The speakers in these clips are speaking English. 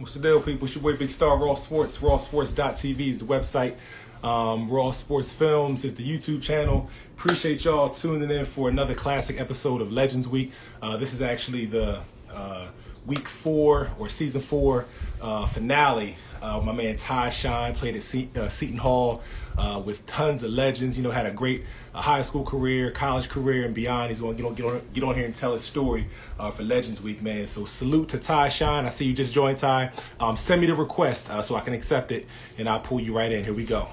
What's the deal, people? It's your boy Big Star, Raw Sports. RawSports.tv is the website. Raw Sports Films is the YouTube channel. Appreciate y'all tuning in for another classic episode of Legends Week. This is actually the week 4 or season 4 finale. My man Ty Shine played at Seton Hall with tons of legends. You know, had a great high school career, college career, and beyond. He's going to get on here and tell his story for Legends Week, man. So salute to Ty Shine. I see you just joined, Ty. Send me the request so I can accept it, and I'll pull you right in. Here we go.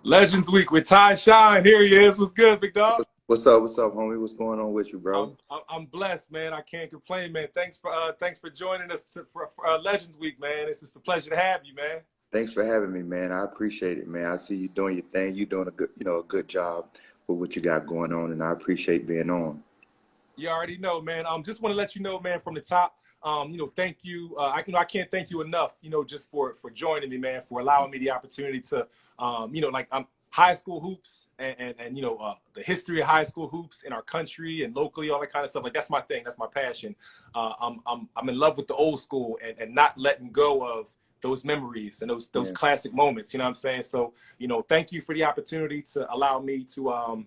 Legends Week with Ty Shine. Here he is. What's good, big dog? What's up, homie? What's going on with you, bro? I'm blessed, man. I can't complain, man. Thanks for joining us for Legends Week, man. It's a pleasure to have you, man. Thanks for having me, man. I appreciate it, man. I see you doing your thing. You're doing a good job with what you got going on, and I appreciate being on. You already know, man. Just want to let you know, man, from the top. Thank you. I can't thank you enough. Just for joining me, man, for allowing me the opportunity to, high school hoops and the history of high school hoops in our country and locally, all that kind of stuff. Like, that's my thing. That's my passion. I'm in love with the old school and not letting go of those memories and those classic moments. You know what I'm saying? So, thank you for the opportunity to allow me to,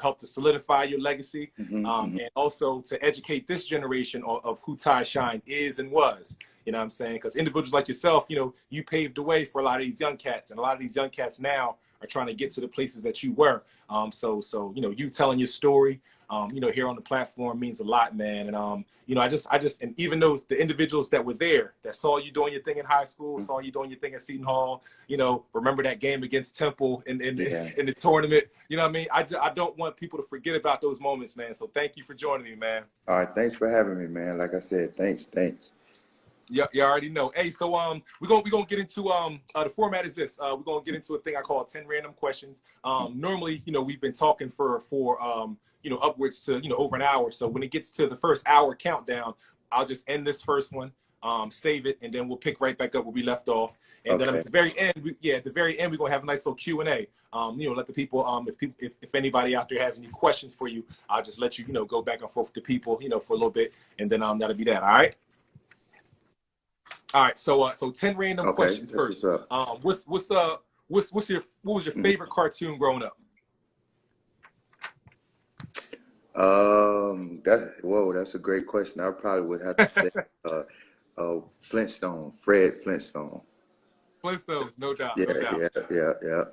help to solidify your legacy, and also to educate this generation of who Ty Shine is and was. You know what I'm saying? Because individuals like yourself, you paved the way for a lot of these young cats, and a lot of these young cats now are trying to get to the places that you were. So you telling your story, here on the platform means a lot, man. And and even those the individuals that were there that saw you doing your thing in high school, saw you doing your thing at Seton Hall, remember that game against Temple in the tournament. You know what I mean? I don't want people to forget about those moments, man. So thank you for joining me, man. All right, thanks for having me, man. Like I said, thanks. Yeah, you already know. Hey, so we're gonna get into the format is this. We're gonna get into a thing I call 10 random questions. Normally, we've been talking for upwards to over an hour. So when it gets to the first hour countdown, I'll just end this first one, save it, and then we'll pick right back up where we left off. And then at the very end, we're gonna have a nice little Q&A. Let the people, if anybody out there has any questions for you, I'll just let you go back and forth with the people for a little bit, and then that'll be that. All right. All right, so 10 random questions first. What was your favorite cartoon growing up? That's a great question. I probably would have to say Fred Flintstone. Flintstones, no doubt. Yeah.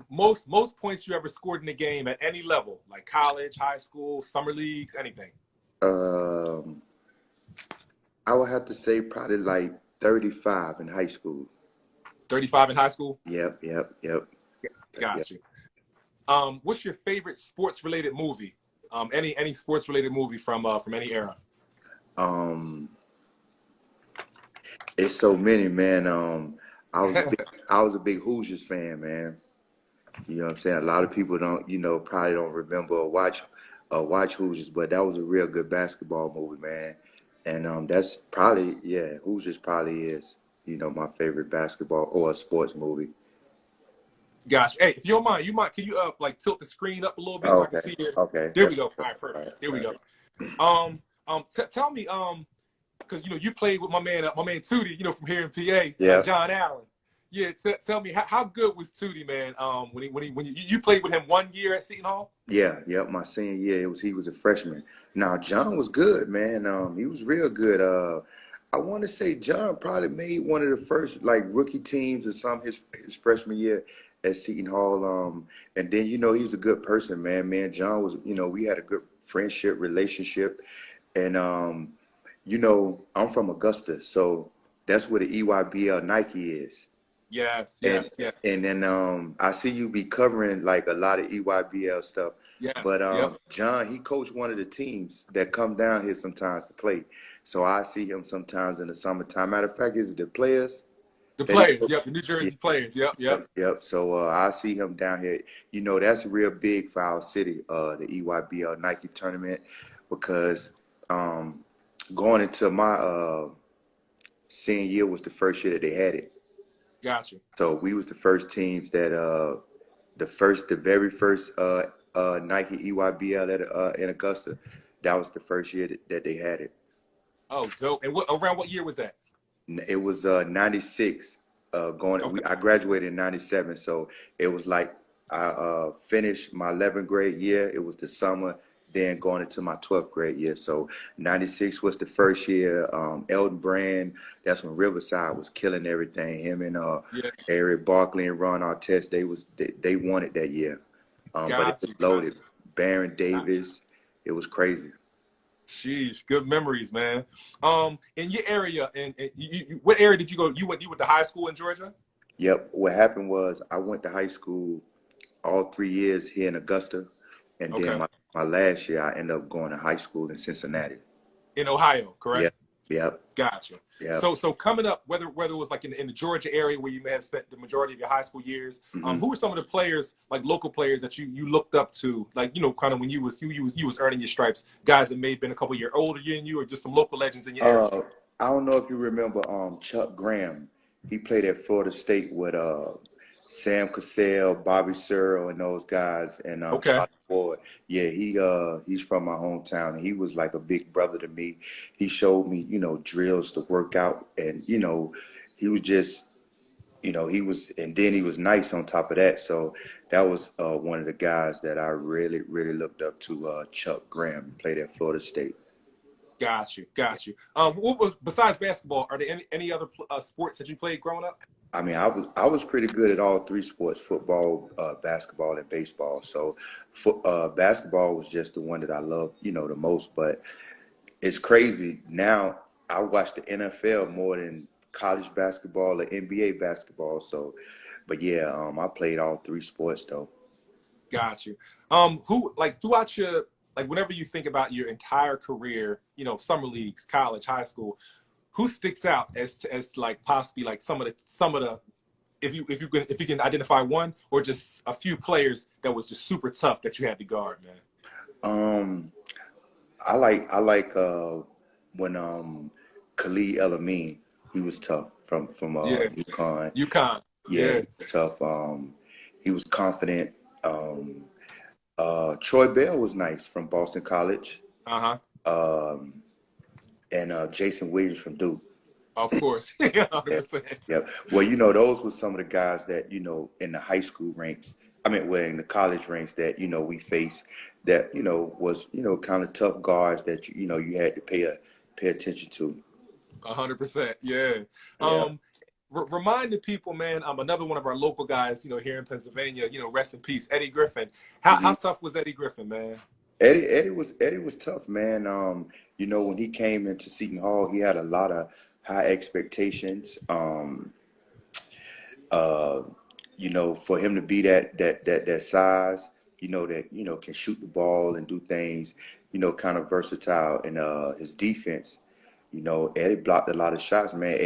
Most points you ever scored in a game at any level, like college, high school, summer leagues, anything? I would have to say probably like 35 in high school. 35 in high school? Yep. Got you. What's your favorite sports-related movie? Any sports-related movie from any era? It's so many, man. I was a big Hoosiers fan, man. You know what I'm saying? A lot of people don't, probably don't remember or watch Hoosiers, but that was a real good basketball movie, man. And that's probably, Hoosiers probably is, my favorite basketball or sports movie. Gosh, hey, if you don't mind, can you tilt the screen up a little bit so I can see it? Okay. There we go. All right, perfect. There we go. Tell me, because you played with my man Tootie, from here in PA, John Allen. Yeah, tell me how good was Tootie, man? When you played with him 1 year at Seton Hall? Yeah, my senior year, he was a freshman. Now John was good, man. He was real good. I want to say John probably made one of the first rookie teams or his freshman year at Seton Hall. And then he's a good person, man. John was, we had a good friendship relationship, and I'm from Augusta, so that's where the EYBL Nike is. Yes. And then I see you be covering a lot of EYBL stuff. Yes. But John, he coached one of the teams that come down here sometimes to play. So I see him sometimes in the summertime. Matter of fact, is it the players? The players, the New Jersey players, Yep. So I see him down here. That's real big for our city, the EYBL Nike tournament, because going into my senior year was the first year that they had it. Gotcha. So we was the first teams that the very first Nike EYBL in Augusta. That was the first year that they had it. Oh, dope. And around what year was that? It was 96. Okay. I graduated in 97, so it was like I finished my 11th grade year. It was the summer, then going into my 12th grade year. So 96 was the first year. Elton Brand, that's when Riverside was killing everything. Him and Yeah. Eric Barkley and Ron Artest, they won it that year. But it Got was you. Got loaded. you. Baron Davis, it was crazy. Sheesh, good memories, man. In your area, and what area did you go? You went to high school in Georgia? Yep. What happened was I went to high school all 3 years here in Augusta, and then Okay. my last year I ended up going to high school in Cincinnati. In Ohio, correct? Yep. Yep. Gotcha. Yep. So coming up, whether it was like in the Georgia area where you may have spent the majority of your high school years, Hmm. who were some of the players, like local players that you looked up to, like kind of when you was earning your stripes, guys that may have been a couple years older than you, or just some local legends in your area? Uh, I don't know if you remember Chuck Graham. He played at Florida State with Sam Cassell, Bobby Searle, and those guys, and Okay. Charlie Ward. Yeah, he's from my hometown. He was like a big brother to me. He showed me, drills to work out, and he was just, and then he was nice on top of that. So that was one of the guys that I really, really looked up to. Chuck Graham, he played at Florida State. Got you. Got you. What was besides basketball? Are there any other sports that you played growing up? I mean, I was pretty good at all three sports: football, basketball, and baseball. So, basketball was just the one that I loved, the most. But it's crazy now. I watch the NFL more than college basketball or NBA basketball. So, but yeah, I played all three sports though. Got you. Who like throughout your like whenever you think about your entire career, summer leagues, college, high school, who sticks out as like possibly like some of the if you can identify one or just a few players that was just super tough that you had to guard, man. Um, I like when Khalid El-Amin, he was tough from Yeah, UConn. UConn. Yeah, Yeah. he was tough. He was confident. Troy Bell was nice from Boston College, Uh-huh. um, and Jason Williams from Duke. Of course. Yeah, 100%. yeah. Well, those were some of the guys that in the high school ranks. I mean, well, in the college ranks that we faced that was kind of tough guards that you had to pay attention to. 100%. Yeah. Yeah. Um, remind the people, man. Another one of our local guys, here in Pennsylvania. Rest in peace, Eddie Griffin. How Hmm. tough was Eddie Griffin, man? Eddie was tough, man. When he came into Seton Hall, he had a lot of high expectations. Uh, for him to be that size, that can shoot the ball and do things, kind of versatile. And his defense, Eddie blocked a lot of shots, man.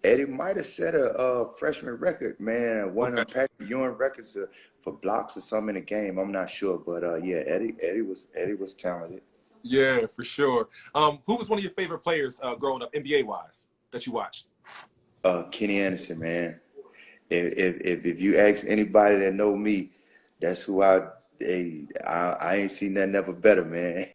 Eddie might have set a freshman record, man. One Okay. of them Patrick Ewing records for blocks or something in the game. I'm not sure, but yeah, Eddie was talented. Yeah, for sure. Who was one of your favorite players growing up, NBA wise, that you watched? Kenny Anderson, man. If you ask anybody that know me, that's who I ain't seen that never better, man.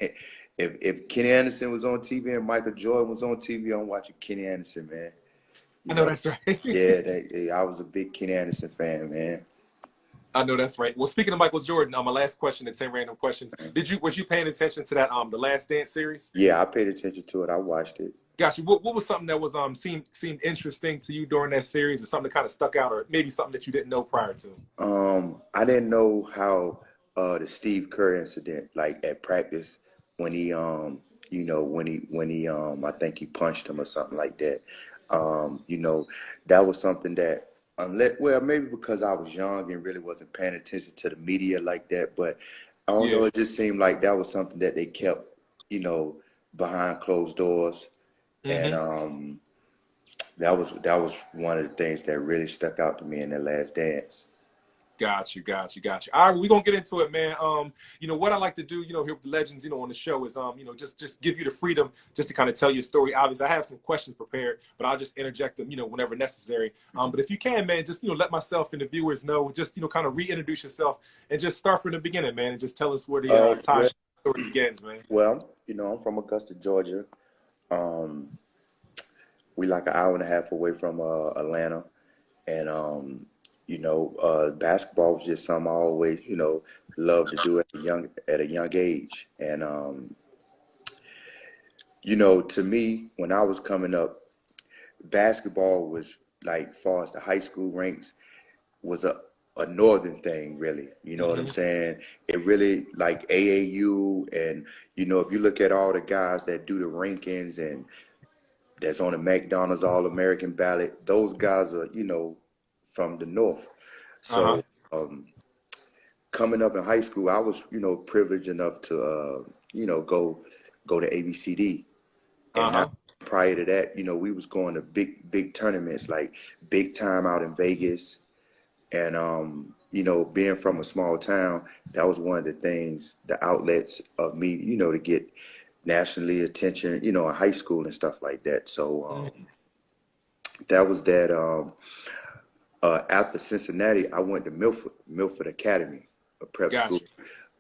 If Kenny Anderson was on TV and Michael Jordan was on TV, I'm watching Kenny Anderson, man. I You know know, that's right. yeah, I was a big Kenny Anderson fan, man. I know that's right. Well, speaking of Michael Jordan, my last question, the 10 random questions. Was you paying attention to that the Last Dance series? Yeah, I paid attention to it. I watched it. Gosh, what was something that was seemed interesting to you during that series, or something that kind of stuck out, or maybe something that you didn't know prior to? I didn't know how the Steve Kerr incident, like at practice when he I think he punched him or something like that. That was something that unless well maybe because I was young and really wasn't paying attention to the media like that, but I don't know. Yeah. It just seemed like that was something that they kept you know behind closed doors, and Hmm. that was one of the things that really stuck out to me in the Last Dance. Got you, got you, got you. All right, we're gonna get into it, man. You know what I like to do, you know, here with the legends, you know, on the show is you know, just give you the freedom just to kind of tell your story. Obviously, I have some questions prepared, but I'll just interject them, you know, whenever necessary. But if you can, man, just, you know, let myself and the viewers know, just, you know, kind of reintroduce yourself and just start from the beginning, man, and just tell us where the Well, Taj story begins, man. well, you know, I'm from Augusta, Georgia. Um, we like an hour and a half away from Atlanta, and you know, basketball was just something I always, you know, loved to do at a young age. And you know, to me, when I was coming up, basketball was like far as the high school ranks was a northern thing, really. You know what I'm Mm-hmm. saying? It really like AAU, and you know, if you look at all the guys that do the rankings and that's on the McDonald's All American ballot, those guys are, you know, from the north. Uh-huh. So coming up in high school, I was, you know, privileged enough to, you know, go to ABCD, and now Uh-huh. prior to that, you know, we was going to big tournaments like big time out in Vegas, and you know, being from a small town, that was one of the things, the outlets of me, you know, to get nationally attention, you know, in high school and stuff like that. So Mm-hmm. that was that. After Cincinnati, I went to Milford Academy, a prep school.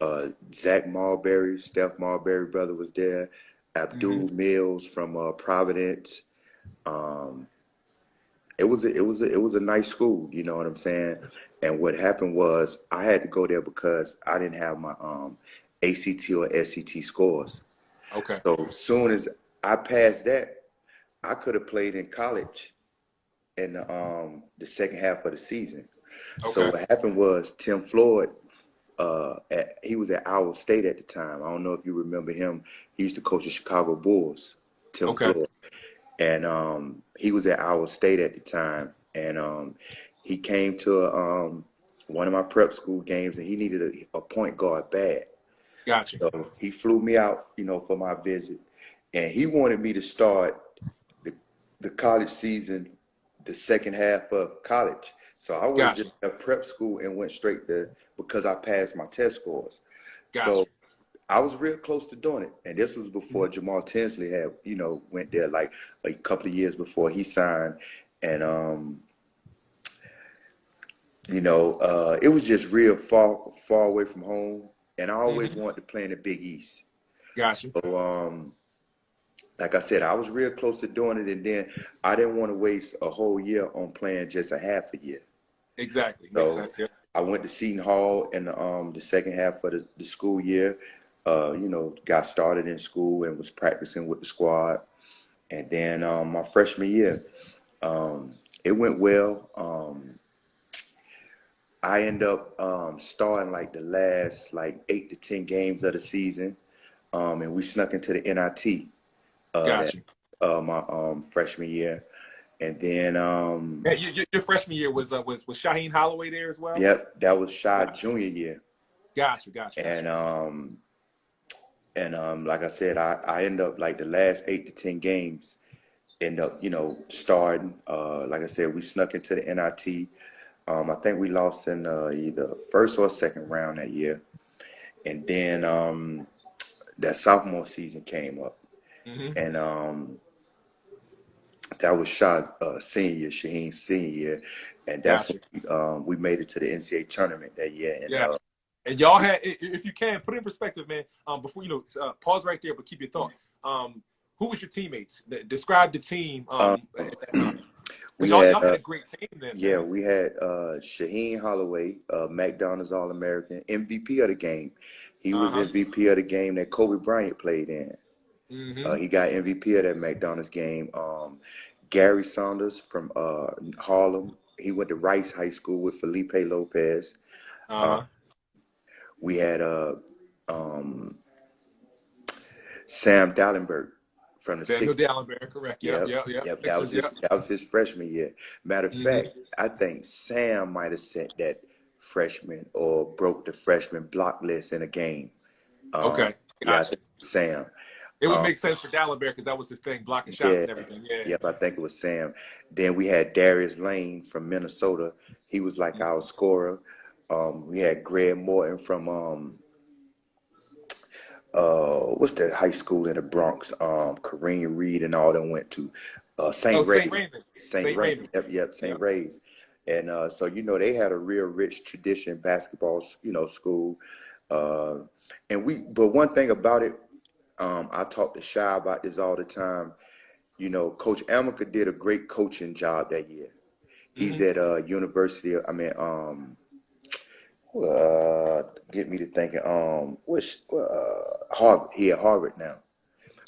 Got you. Zach Marbury, Steph Marbury brother was there. Mm-hmm. Abdul Mills from Providence. Um, it was a nice school, you know what I'm saying? And what happened was I had to go there because I didn't have my ACT or SCT scores. Okay. So soon as I passed that, I could have played in college in the second half of the season. So Okay. what happened was Tim Floyd, he was at Iowa State at the time. I don't know if you remember him. He used to coach the Chicago Bulls, Tim Okay. Floyd. And he was at Iowa State at the time. And he came to one of my prep school games, and he needed a point guard bad. Got you. So he flew me out, you know, for my visit. And he wanted me to start the, the college season, the second half of college. So I would have Got just you. left prep school and went straight to, because I passed my test scores. Got So I was real close to doing it. And this was you. before Jamal Tinsley had, you know, went there like a couple of years before he signed. And, you know, it was just real far away from home. And I always Mm-hmm. wanted to play in the Big East. Got you. So, like I said, I was real close to doing it. And then I didn't want to waste a whole year on playing just a half a year. Exactly. Makes So sense. Yeah. I went to Seton Hall in the second half of the school year. You know, got started in school and was practicing with the squad. And then my freshman year, it went well. I ended up starting like the last like 8 to 10 games of the season, and we snuck into the NIT Got that you. my freshman year. And then Yeah, your freshman year was Shaheen Holloway there as well? yep, that was Shy Got junior year. got you, got you, got And you. like I said, I end up like the last 8 to 10 games end up, you know, starting. Like I said, we snuck into the NIT. I think we lost in either first or second round that year. And then that sophomore season came up. Hmm. And that was Shah's senior year, Shaheen's senior year. And that's Got when you. we made it to the NCAA tournament that year. And Yeah. And y'all had, if you can, put it in perspective, man. Before you know, pause right there, but keep your thought. Who was your teammates? Describe the team um, at that time. Because we y'all had had a great team then, yeah, man. we had Shaheen Holloway, McDonald's All-American, MVP of the game. He was Uh-huh. MVP of the game that Kobe Bryant played in. Mm-hmm. He got MVP of that McDonald's game. Gary Saunders from Harlem. He went to Rice High School with Felipe Lopez. Uh, Uh-huh. we had um, Sam Dallenberg from the Samuel six. Dallenberg, correct. Yep, Yep, yep, yep. yep. Sixers, yep. That was his freshman year. Matter of fact, Mm-hmm. I think Sam might have set that freshman or broke the freshman block list in a game. Um, Okay. yeah, I Got you. think Sam. It would Um, make sense for Dallenberg because that was his thing, blocking shots yeah, and everything. Yeah. yep, I think it was Sam. Then we had Darius Lane from Minnesota. He was like our scorer. We had Greg Morton from what's that high school in the Bronx? Kareem Reed and all them went to Oh, St. St. Ray's. Raymond. St. St. Ray's. Raymond. Yep, St. Yep. Ray's. And so they had a real rich tradition basketball, school. Uh, but one thing about it, I talk to Shy about this all the time. Coach Amica did a great coaching job that year. He's Hmm. at University. Get me to thinking. Harvard. He at Harvard now.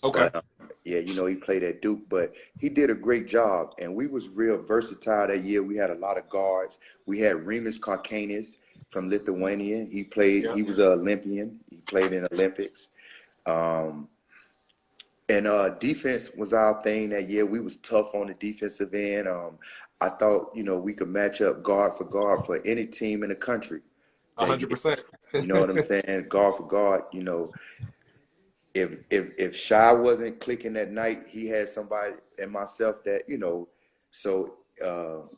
Okay. But yeah, he played at Duke, but he did a great job, and we was real versatile that year. We had a lot of guards. We had Rimas Karkanis from Lithuania. He played. Yeah. He was an Olympian. He played in Olympics. Um, and defense was our thing that year. We was tough on the defensive end. I thought we could match up guard for any team in the country that year. 100%. You know what I'm saying? Guard for guard. If Shy wasn't clicking that night, he had somebody and myself that So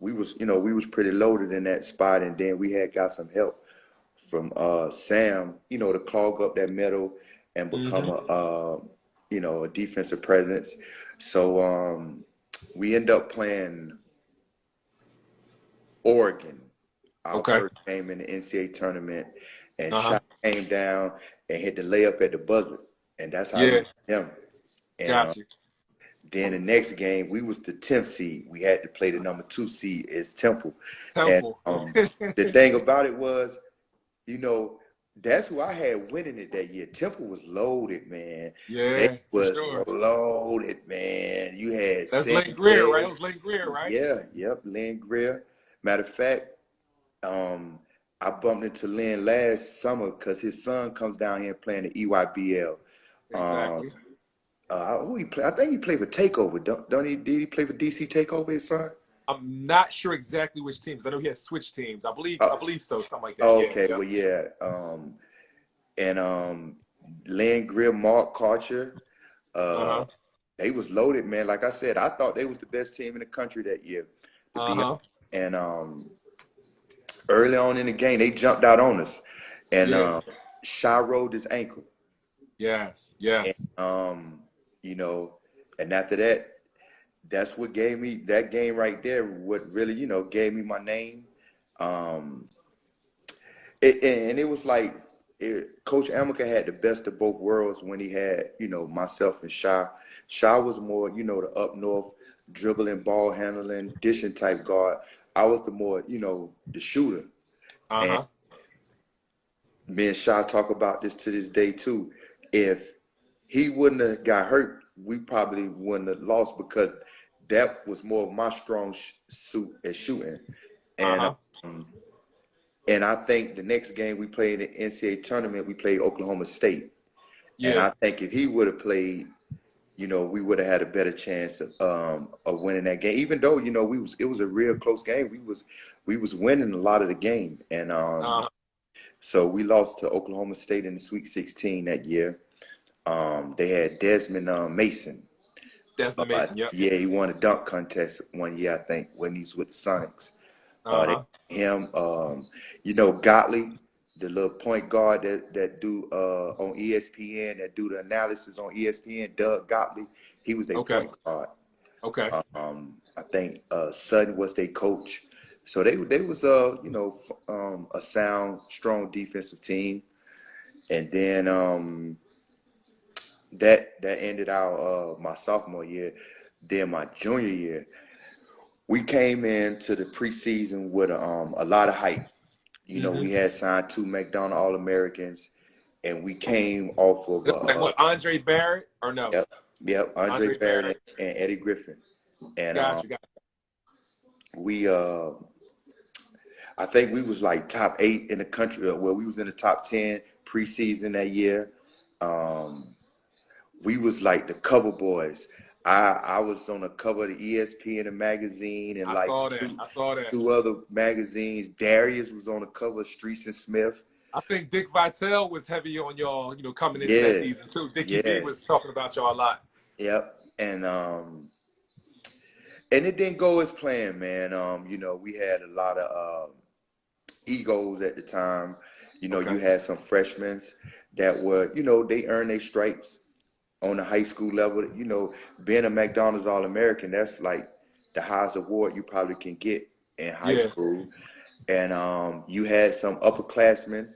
we was pretty loaded in that spot, and then we had got some help from Sam, to clog up that middle and become Hmm. a defensive presence. So we end up playing Oregon, our Okay. first game in the NCAA tournament, and Uh-huh. Shy came down and hit the layup at the buzzer, and that's how we Yeah. beat him. And Got you. then the next game, we was the 10th seed. We had to play the number 2 seed is Temple. And Temple. the thing about it was, you know, that's who I had winning it that year. Temple was loaded, man. They Yeah, for was sure. loaded, man. You had That's Lane Greer, right? That was Sanchez. Lane Greer, right? Yeah, yep, Lynn Greer. Matter of fact, I bumped into Lynn last summer because his son comes down here playing the EYBL. Um, Exactly. who he play? I think he played for Takeover. Don't he? Did he play for DC Takeover? His son? I'm not sure exactly which teams. I know he has switched teams. I believe. Uh, I believe so. Something like that. Yeah. okay, Yep. well, yeah. And Lynn Greer, Mark Karcher, Uh uh, huh. they was loaded, man. Like I said, I thought they was the best team in the country that year, to Uh be honest. huh. And early on in the game, they jumped out on us, and Yeah. Shy rolled his ankle, Yes. and Yes. you know, and after that, that's what gave me that game right there. What really, gave me my name. Um, and it was like Coach Amica had the best of both worlds when he had, myself and Shy. Shy was more, the up north dribbling, ball handling, dishing type guard. I was the more, the shooter. Uh And huh. me and Shy talk about this to this day too. If he wouldn't have got hurt, we probably wouldn't have lost because that was more of my strong suit at shooting. Uh And huh. and I think the next game we played in the NCAA tournament, we played Oklahoma State. And Yeah. I think if he would have played, we would have had a better chance of winning that game. Even though, it was a real close game. We was winning a lot of the game. And Uh huh. so we lost to Oklahoma State in the Sweet 16 that year. They had Desmond Mason. Desmond Mason. Yep. Yeah, he won a dunk contest one year, I think, when he's with the Sonics. Uh They huh. him, Gottlieb, the little point guard that do on ESPN, that do the analysis on ESPN, Doug Gottlieb. He was their Okay. point guard. Okay. I think Sutton was their coach. So they was a sound, strong defensive team. And then that ended our my sophomore year. Then my junior year, we came into the preseason with a lot of hype. Mm-hmm. We had signed 2 McDonald All-Americans, and we came off of Like what? Andre Barrett or no? yep, yep, Andre Andre Barrett. Barrett and Eddie Griffin, and Gotcha. Gotcha. we I think we was like top 8 in the country. Well, we was in the top 10 preseason that year. Um, we was like the cover boys. I was on the cover of the ESPN magazine and I like saw that. two I saw that. two other magazines. Darius was on the cover of Streets and Smith. I think Dick Vitale was heavy on y'all, coming into that Yeah, season too. Dickie V yeah, was talking about y'all a lot. yep. And it didn't go as planned, man. We had a lot of egos at the time. You know, Okay. you had some freshmen that were, they earned their stripes on the high school level. You know, being a McDonald's All-American, that's like the highest award you probably can get in high Yeah. school. And you had some upperclassmen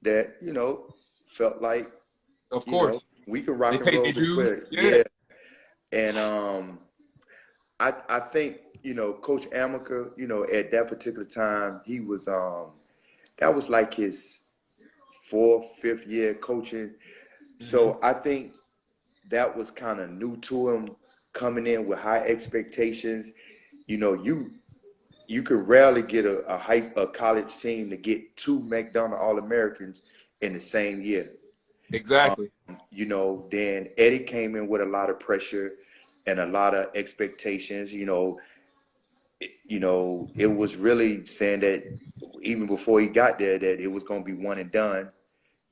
that, felt like, Of course. we can They rock and paid their roll as dues. well. Yeah. Yeah. And I think, Coach Amica, at that particular time, he was that was like his fourth, fifth year coaching. Hmm. So I think that was kind of new to him, coming in with high expectations. You know, you could rarely get a college team to get two McDonald All-Americans in the same year. Exactly. Then Eddie came in with a lot of pressure and a lot of expectations. It was really saying that even before he got there, that it was going to be one and done.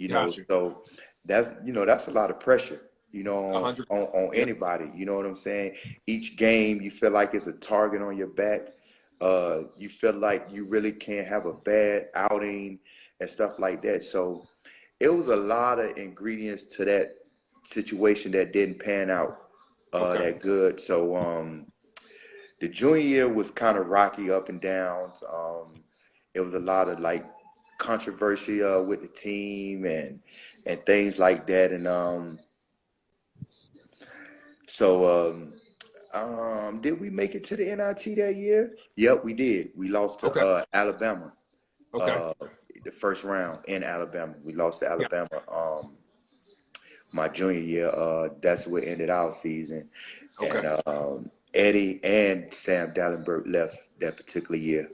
Got you. So that's a lot of pressure, A hundred. on Yep. anybody. You know what I'm saying? Each game, you feel like it's a target on your back. You feel like you really can't have a bad outing and stuff like that. So it was a lot of ingredients to that situation that didn't pan out Okay. that good. So the junior year was kind of rocky, up and downs. It was a lot of like controversy with the team and things like that. And did we make it to the NIT that year? Yep, we did. We lost to Okay. Alabama. Okay. Uh, the first round in Alabama. We lost to Yeah. Alabama. My junior year. That's what ended our season. Okay. And Eddie and Sam Dallenberg left that particular year.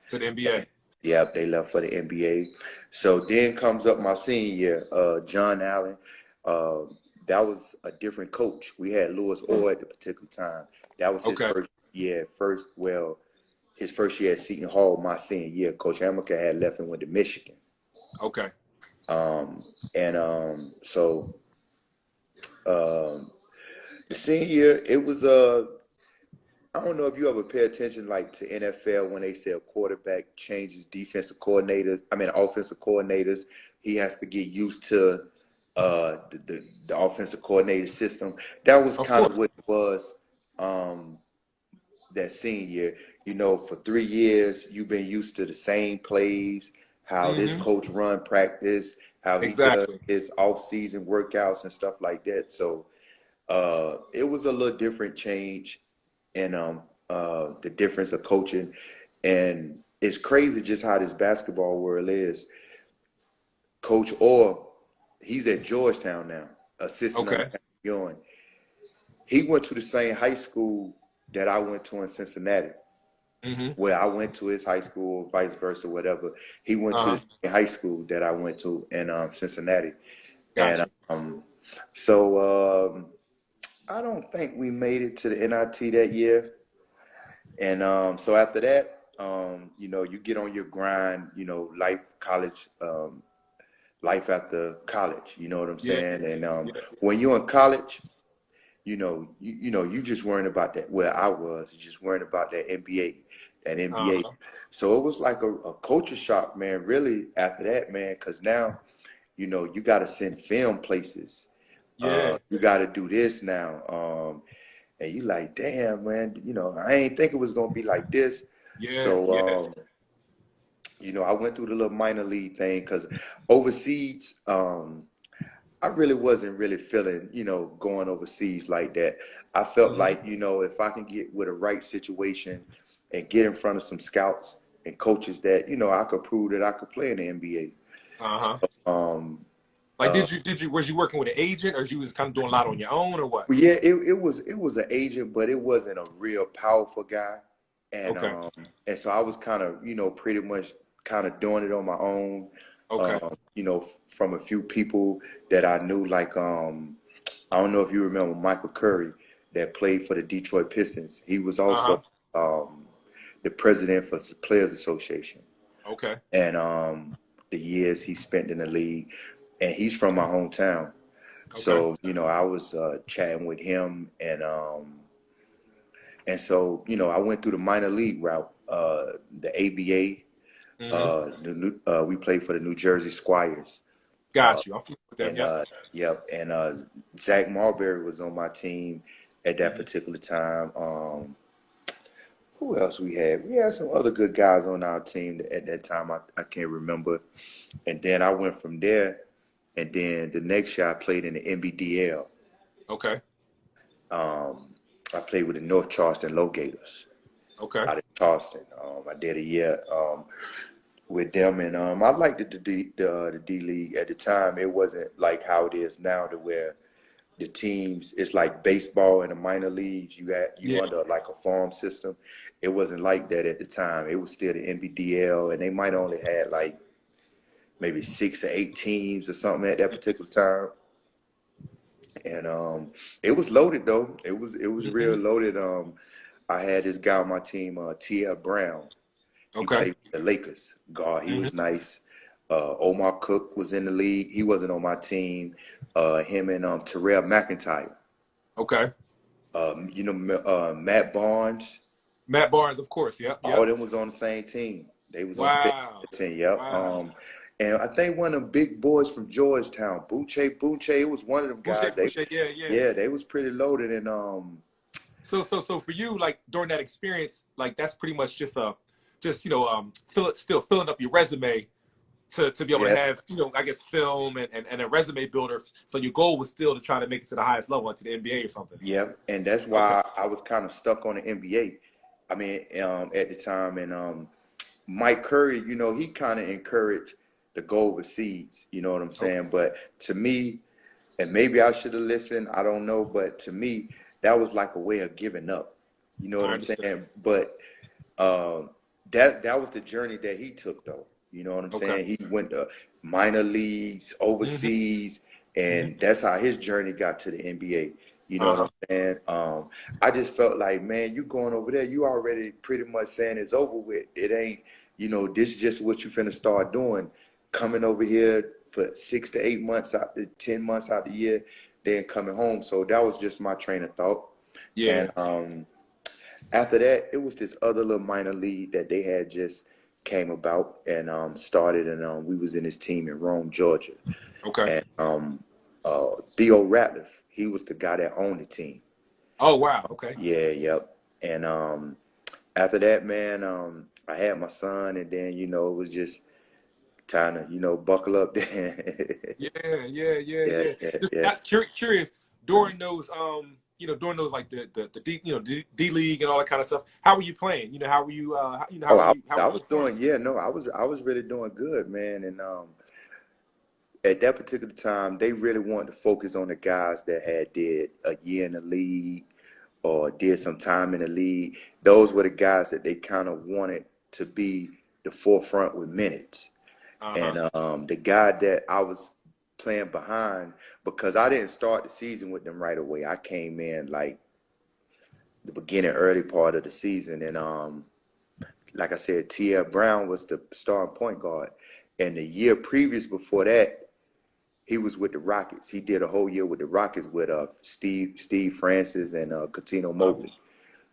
To the NBA. Yep, they left for the NBA. So then comes up my senior year, John Allen. Uh, that was a different coach. We had Lewis Orr at the particular time. That was his Okay. first year. His first year at Seton Hall, my senior year. Coach Hamilton had left and went to Michigan. Okay. So the senior year, it was I don't know if you ever pay attention like to NFL when they say a quarterback changes offensive coordinators. He has to get used to the offensive coordinator system. That was Of kind of course. what it was that senior year. For 3 years, you've been used to the same plays, how this Hmm. coach run practice, how he does Exactly. his off-season workouts and stuff like that. So it was a little different change in the difference of coaching. And it's crazy just how this basketball world is. Coach Orr, he's at Georgetown now, assistant under Okay. Henry Ewing. He went to the same high school that I went to in Cincinnati. Hmm. Where I went to his high school, or vice versa, whatever. He went to Uh-huh. the same high school that I went to in Cincinnati. Got And you. so I don't think we made it to the NIT that year. And so after that, you get on your grind, life after college, you know what I'm Yeah. saying? And Yeah. when you're in college, you just worrying about that. Where I was just worrying about that NBA, that NBA. Uh-huh. So it was like a culture shock, man, really after that, man, because now, you got to send film places. Yeah. You got to do this now. And you like, damn, man, I ain't think it was going to be like this. Yeah. Yeah. So, I went through the little minor league thing because overseas, I really wasn't really feeling, going overseas like that. I felt Hmm. like, if I can get with a right situation and get in front of some scouts and coaches that, I could prove that I could play in the NBA. Uh-huh. Um, Like, was you working with an agent, or you was kind of doing a lot on your own, or what? but yeah, it was an agent, but it wasn't a real powerful guy. And Okay. um, and so I was kind of, pretty much kind of doing it on my own. Okay. From a few people that I knew, like I don't know if you remember Michael Curry that played for the Detroit Pistons. He was Uh-huh. also the president for the Players Association, Okay. and the years he spent in the league, and he's from my hometown. Okay. So I was chatting with him, and so I went through the minor league route, the ABA. Mm-hmm. We played for the New Jersey Squires. Uh, Got you. I'm familiar with them. and Yep. yep, and Zach Marbury was on my team at that Mm-hmm. particular time. Who else we had? We had some other good guys on our team at that time. I can't remember. And then I went from there, and then the next year I played in the NBDL. Okay. I played with the North Charleston Low Gators Okay. out of Charleston. I did a year with them, and I liked the D League at the time. It wasn't like how it is now, to where the teams, it's like baseball in the minor leagues. You Yeah. under like a farm system. It wasn't like that at the time. It was still the NBDL, and they might only had like maybe 6 or 8 teams or something at that particular time. And it was loaded though. It was real Mm-hmm. loaded. I had this guy on my team, T.L. Brown. He Okay. played for the Lakers. God, he Mm-hmm. was nice. Omar Cook was in the league. He wasn't on my team. Him and Terrell McIntyre. Okay. Matt Barnes. Matt Barnes, of course. Yep. All Yep. of them was on the same team. They was on Wow. 15. Yep. Wow. And I think one of them big boys from Georgetown, Buche, it was one of them Boucher, guys. Boucher. Yeah. Yeah. Yeah, they was pretty loaded. And So for you, like during that experience, like that's pretty much just still filling up your resume to be able to yeah, have I guess film and a resume builder. So your goal was still to try to make it to the highest level, like to the NBA or something. yeah, and that's Okay. why I was kind of stuck on the NBA. I mean, at the time, and Mike Curry, he kind of encouraged the go overseas. You know what I'm Okay. saying? But to me, and maybe I should have listened. I don't know, but to me, that was like a way of giving up. You know what I I'm understand. saying? But um, that was the journey that he took, though. You know what I'm Okay. saying? He went to minor leagues, Mm-hmm. overseas, Mm-hmm. and that's how his journey got to the NBA. You know what Uh-huh. I'm saying? I just felt like, man, you going over there, you already pretty much saying it's over with. It ain't, this is just what you finna start doing. Coming over here for 6 to 8 months out to 10 months out the year, then coming home. So that was just my train of thought. Yeah. And after that, it was this other little minor league that they had just came about and started, and we was in this team in Rome, Georgia. Okay. And Theo Ratliff, he was the guy that owned the team. Oh wow. Okay. Yeah, yep. And after that, man, I had my son, and then it was just time to buckle up. Then. Yeah. Yeah. Yeah. Yeah, Yeah. yeah, Just yeah. curious during those during those like the D D League and all that kind of stuff. How were you playing? How were you Oh, how I were you was performing? doing, yeah, no, I was really doing good, man. And at that particular time, they really wanted to focus on the guys that had did a year in the league or did some time in the league. Those were the guys that they kind of wanted to be the forefront with minutes. Uh-huh. And the guy that I was playing behind, because I didn't start the season with them right away. I came in like the beginning, early part of the season, and like I said, T.L. Brown was the starting point guard. And the year previous before that, he was with the Rockets. He did a whole year with the Rockets with Steve Francis and Cuttino Uh, Mobley.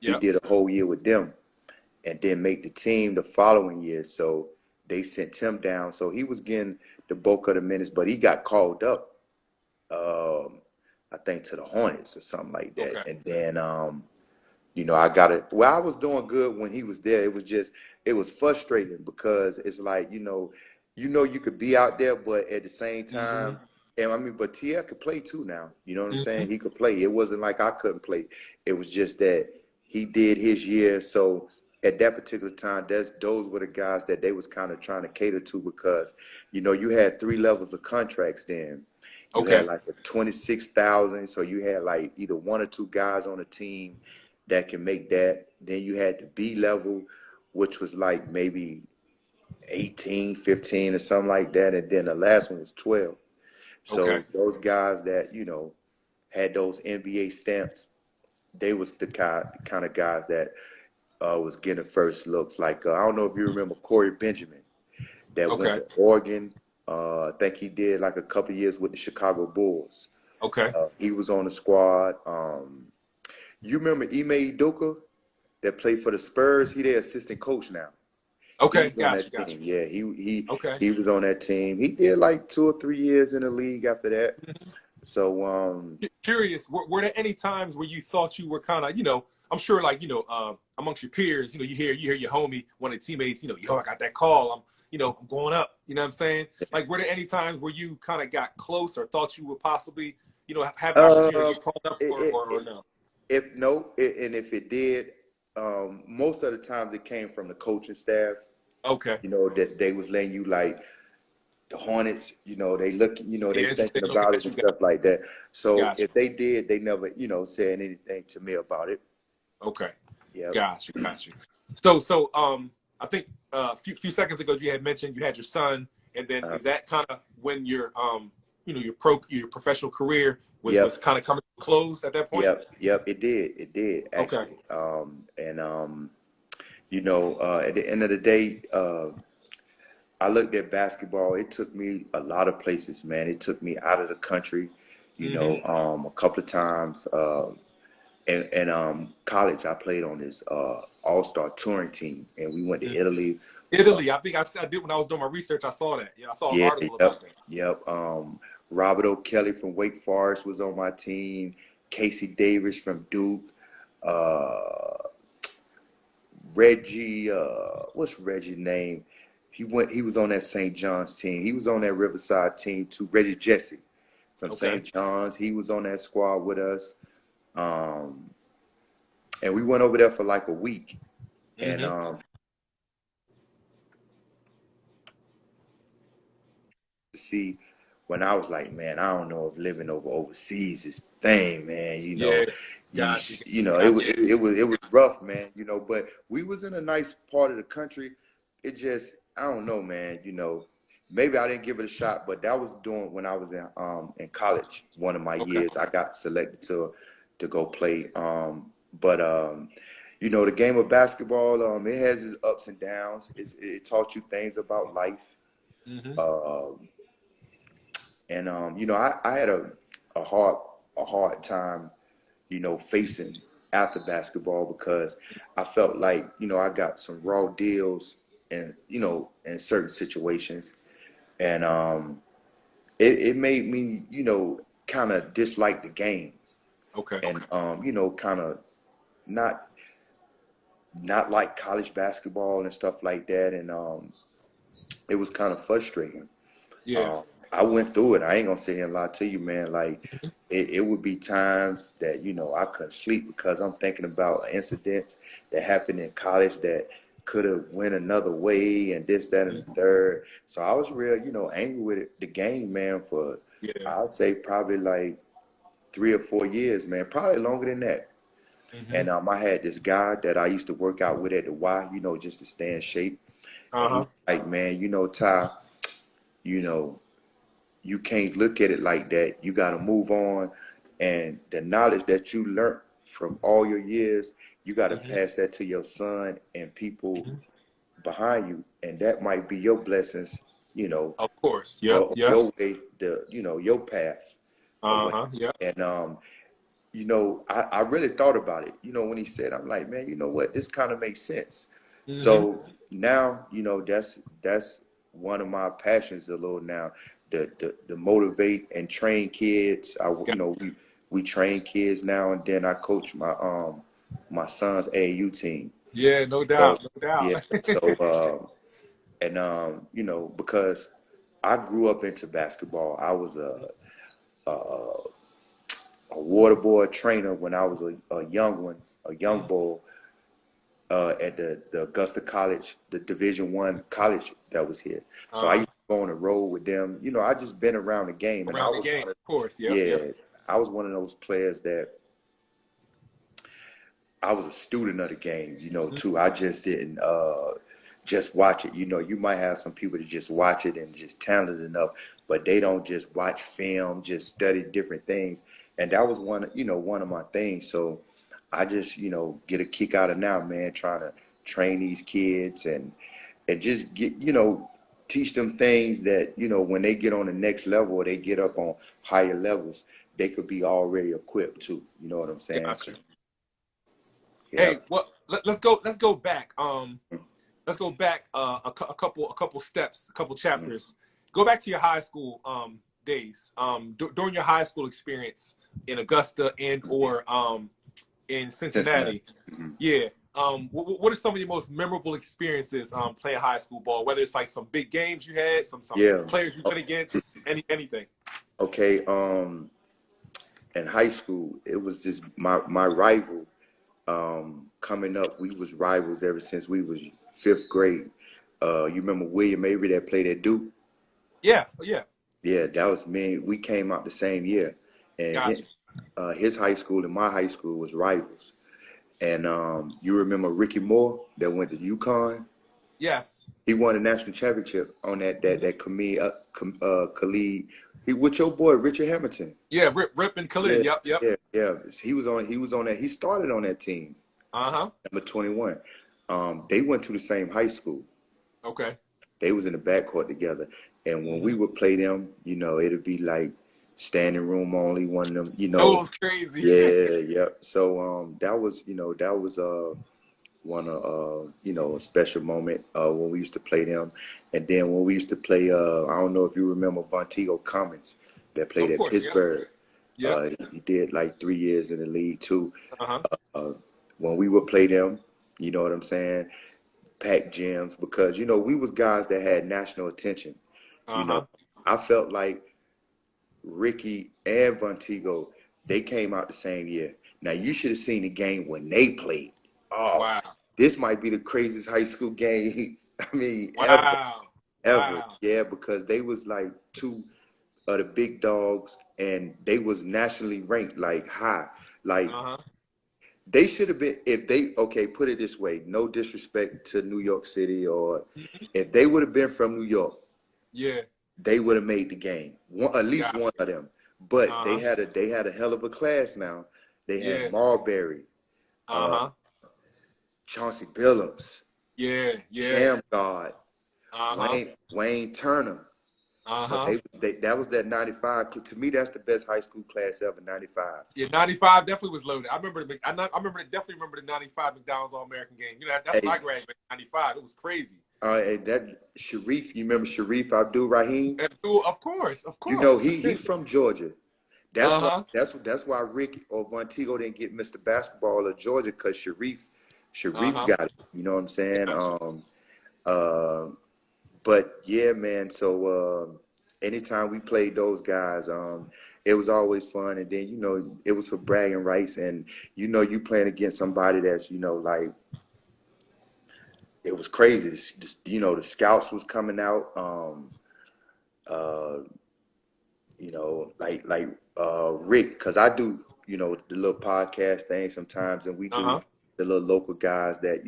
He yep. did a whole year with them, and then make the team the following year. So they sent him down. So he was getting the bulk of the minutes, but he got called up, I think, to the Hornets or something like that. Okay. And then I got it. Well, I was doing good when he was there. It was frustrating because it's like, you could be out there, but at the same Mm-hmm. time, and I mean, but Tia could play too now. You know what I'm Mm-hmm. saying? He could play. It wasn't like I couldn't play. It was just that he did his year. So at that particular time, those were the guys that they was kind of trying to cater to because, you had 3 levels of contracts then. You had Okay. like a 26,000. So you had like either one or two guys on the team that can make that. Then you had the B level, which was like maybe 18, 15 or something like that. And then the last one was 12. Okay. So those guys that, had those NBA stamps, they was the kind of guys that was getting first looks. Like, I don't know if you remember Corey Benjamin that went Okay. to Oregon. I think he did like a couple of years with the Chicago Bulls. Okay. He was on the squad. You remember Ime Udoka that played for the Spurs? He their assistant coach now. He Okay, was on got you, that got you. team. Yeah, he Okay. he was on that team. He did like 2 or 3 years in the league after that. Mhm. So Curious, were there any times where you thought you were kind of, I'm sure, like, amongst your peers, you hear your homie, one of the teammates, yo, I got that call. I'm going up. You know what I'm saying? Like, were there any times where you kind of got close or thought you would possibly, have the opportunity to uh, get called up, or it, no? if no, and if it did, most of the times it came from the coaching staff. Okay. That they was letting you like the Hornets. They look, they Yeah, interesting. thinking Looking about it at and you. Got, stuff like that. So got you. if they did, they never, said anything to me about it. Okay. Yep. Got you. Got you. So, I think a few seconds ago you had mentioned you had your son, and then Uh, is that kind of when your professional career was yep. kind of coming to a close at that point? Yep. Yep. It did Okay. actually. And at the end of the day, I looked at basketball. It took me a lot of places, man. It took me out of the country, Mm-hmm. a couple of times. And college, I played on this all-star touring team, and we went to Mm-hmm. Italy. Italy. I think I did when I was doing my research. I saw that. Yeah, I saw an Yeah, article about yep, that. yep. Robert O'Kelly from Wake Forest was on my team. Casey Davis from Duke. Uh, Reggie, what's Reggie's name? He was on that St. John's team. He was on that Riverside team too. Reggie Jesse from Okay. St. John's. He was on that squad with us. Um, and we went over there for like a week. And Mm-hmm. to see when I was like, man, I don't know if living overseas is thing, man. Yeah. You Got you. it, Got you. it was rough, man. But we was in a nice part of the country. It just I don't know, man. Maybe I didn't give it a shot, but that was doing when I was in college. One of my Okay. years, I got selected to go play. But the game of basketball, it has its ups and downs. It taught you things about life. Mm-hmm. Um, and I had a hard time, facing after basketball because I felt like, I got some raw deals in certain situations. And it made me, kind of dislike the game Okay. and kind of not not like college basketball and stuff like that. And it was kind of frustrating. Yeah. Um, I went through it. I ain't gonna sit here and lie to you, man. Like Mhm. it would be times that I couldn't sleep because I'm thinking about incidents that happened in college that could have went another way and this, that, and the third. So I was real, angry with the game, man. For Yeah. I'll say probably like 3 or 4 years, man. Probably longer than that. Mm-hmm. And I had this guy that I used to work out with at the Y, just to stay in shape. And he Uh-huh. like, man, Ty, you know. You can't look at it like that. You got to move on. And the knowledge that you learned from all your years, you got to Mm-hmm. pass that to your son and people Mm-hmm. behind you. And that might be your blessings, Of course. Yep. or Yep. your way, your path away. Uh-huh. Yep. And, I really thought about it. When he said, I'm like, man, you know what? This kind of makes sense. Mm-hmm. So now, that's one of my passions a little now, the motivate and train kids. We train kids now, and then I coach my son's AAU team. Yeah, no So doubt, no yeah, doubt. so and because I grew up into basketball. I was a a water boy trainer when I was a young one, a young Mhm. bull, at the Augusta College, the Division I college that was here. So I Uh, used to go on the road with them. I just been around the game, and around the game, of course. Yep, yep. I was one of those players that I was a student of the game, Mhm. too. I just didn't just watch it. You might have some people that just watch it and just talented enough, but they don't just watch film, just study different things. And that was one of my things. So I just, get a kick out of now, man, trying to train these kids and just teach them things that, when they get on the next level or they get up on higher levels, they could be already equipped too. You know what I'm saying? Gotcha. Yeah. Hey, well, let's go. Let's go back. let's go back a couple steps, a couple chapters. Go back to your high school days. During your high school experience in Augusta and or in Cincinnati. Mm-hmm. Yeah. What are some of your most memorable experiences playing high school ball? Whether it's like some big games you had, some Yeah. players you went against, anything. Okay. In high school, it was just my rival. Coming up, we was rivals ever since we was fifth grade. You remember William Avery that played at Duke? Yeah, yeah. Yeah, that was me. We came out the same year, and Gotcha. his high school and my high school was rivals. And you remember Ricky Moore that went to UConn? Yes. He won a national championship on Khalid. He with your boy Richard Hamilton. Yeah, Rip and Khalid. Yeah, Yep. yeah. He was on that. He started on that team. Number 21. They went to the same high school. Okay. They was in the backcourt together. And when we would play them, it'd be like standing room only, one of them, That was crazy. Yeah. So that was one a special moment when we used to play them. And then when we used to play, I don't know if you remember Vontigo Cummins that played at Pittsburgh. Yeah. He did like 3 years in the league too. When we would play them, you know what I'm saying, packed gyms, because we was guys that had national attention. I felt like Ricky and Vontigo, they came out the same year. Now you should have seen the game when they played. Oh, wow. This might be the craziest high school game. I mean, wow. ever. Wow. Yeah, because they was like two of the big dogs, and they was nationally ranked like high. Like they should have been, if they, put it this way, no disrespect to New York City, or if they would have been from New York, yeah, they would have made the game. At least one of them. But they had a hell of a class now. They had Marbury, Chauncey Billups, Shamgard, Wayne Turner. So that was that 95. To me, that's the best high school class ever, 95. Yeah, 95 definitely was loaded. I definitely remember the 95 McDonald's All-American game. That's when I graduated, 95. It was crazy. That Sharif, you remember Sharif Abdul Rahim? Of course. He from Georgia. That's why Rick or Vontigo didn't get Mr. Basketball of Georgia, because Sharif got it. You know what I'm saying? But yeah, man. So anytime we played those guys, it was always fun. And then it was for bragging rights, and you playing against somebody that's like, it was crazy. The scouts was coming out. Like Rick, because I do the little podcast thing sometimes, and we do the little local guys that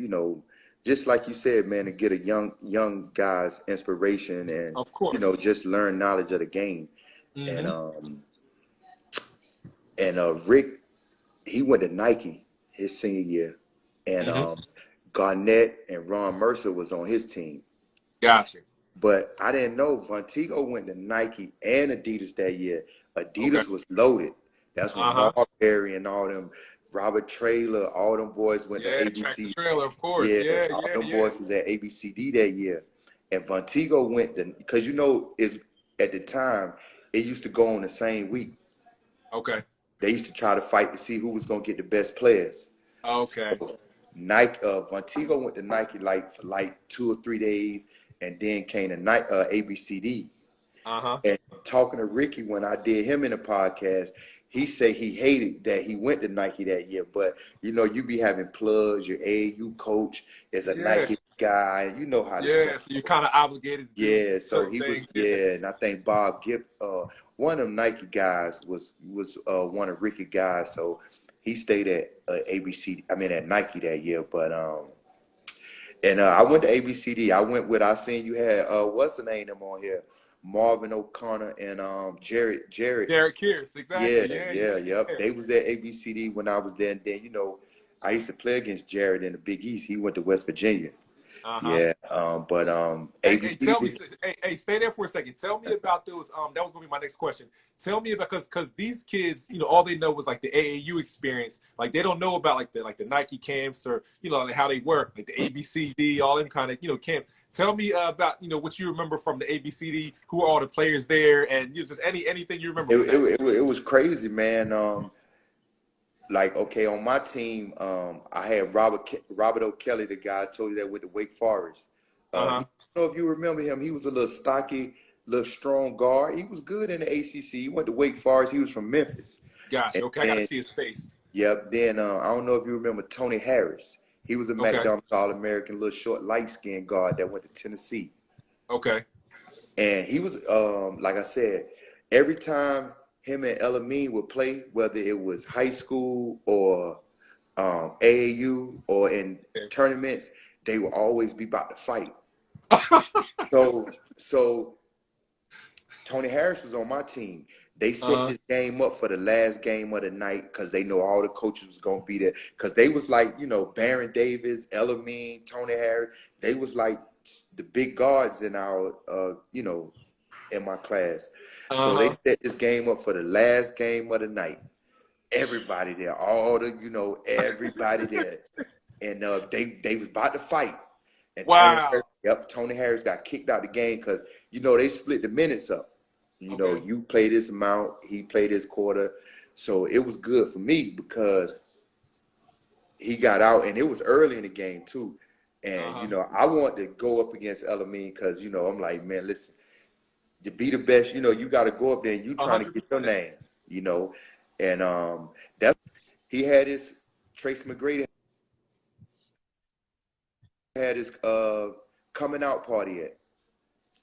just like you said, man, to get a young guys inspiration, and of course, just learn knowledge of the game. And Rick, he went to Nike his senior year, and Garnett and Ron Mercer was on his team. Gotcha. But I didn't know Vontigo went to Nike and Adidas that year. Adidas was loaded. That's when Marbury and all them, Robert Traylor, all them boys went to ABC. Trailer, of course. All them boys was at ABCD that year. And Vontigo went to, because at the time, it used to go on the same week. Okay. They used to try to fight to see who was going to get the best players. Okay. So Nike, Vontigo went to Nike for 2 or 3 days, and then came to ABCD. And talking to Ricky, when I did him in the podcast, he said he hated that he went to Nike that year. But you be having plugs. Your AAU coach is a Nike guy. You know how this stuff. So you're kind of obligated to do so he was. And I think Bob Gibb, one of them Nike guys, was one of Ricky guys. So he stayed at at Nike that year. But I went to ABCD. I seen you had what's the name of them on here? Marvin O'Connor and Jared Kears, exactly. Yeah. They was at ABCD when I was there, and then I used to play against Jared in the Big East. He went to West Virginia. Uh-huh. Yeah. Hey, ABC. tell me, stay there for a second. Tell me about those. That was gonna be my next question. Tell me about because these kids, all they know was like the AAU experience. Like they don't know about like the Nike camps or like how they work, like the ABCD, all them kind of camp. Tell me about what you remember from the ABCD. Who are all the players there, and just anything you remember It, from that. it, it, it was crazy, man. Like, okay, on my team, I had Robert O'Kelly, the guy I told you that went to Wake Forest. Uh-huh. I don't know if you remember him. He was a little stocky, little strong guard. He was good in the ACC. He went to Wake Forest. He was from Memphis. Gotcha. And Okay, I got to then, see his face. yep. Then I don't know if you remember Tony Harris. He was a Okay. McDonald's All-American, little short, light-skinned guard that went to Tennessee. Okay. And he was, like I said, every time him and Elamine would play, whether it was high school or AAU or in Okay. tournaments, they will always be about to fight. So Tony Harris was on my team. They set Uh-huh. this game up for the last game of the night because they know all the coaches was gonna be there. Because they was like, Baron Davis, Elamine, Tony Harris. They was like the big guards in our, in my class. So they Uh-huh. set this game up for the last game of the night. Everybody there, everybody there. And they was about to fight. And Wow. Tony Harris got kicked out the game because they split the minutes up. Okay. You play this amount, he played this quarter. So it was good for me because he got out and it was early in the game too. And Uh-huh. I wanted to go up against Elamine because I'm like, man, listen, to be the best, you got to go up there and you A trying to hundred get your percent. name, and that's he had his Tracy McGrady had his coming out party at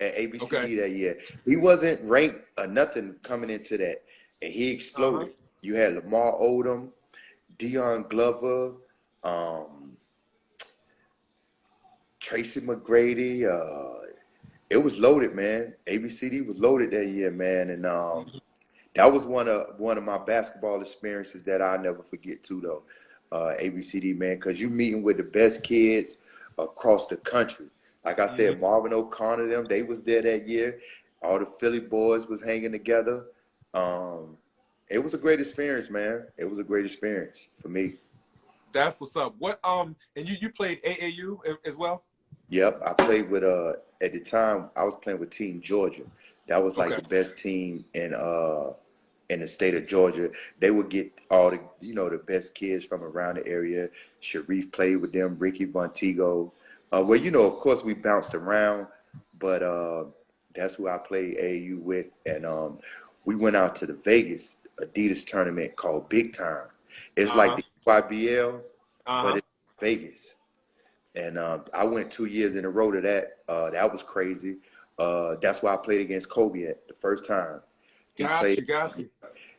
Okay. ABCD that year. He wasn't ranked or nothing coming into that, and he Uh-huh. exploded. You had Lamar Odom, Dion Glover, um, Tracy McGrady. It was loaded, man. ABCD was loaded that year, man, and Mhm. that was one of my basketball experiences that I'll never forget too, though. ABCD, man, because you meeting with the best kids across the country. Like I Mhm. said, Marvin O'Connor, them, they was there that year. All the Philly boys was hanging together. Um, it was a great experience, man. It was a great experience for me. That's what's up. What and you played AAU as well? Yep, I played with at the time I was playing with Team Georgia. That was like Okay. the best team in the state of Georgia. They would get all the the best kids from around the area. Sharif played with them, Ricky Montego. Well, of course we bounced around, but that's who I played AAU with, and we went out to the Vegas Adidas tournament called Big Time. It's like Uh-huh. the YBL, but Uh-huh. it's Vegas. And I went 2 years in a row to that. That was crazy. That's why I played against Kobe at the first time. He Got played. you, got you.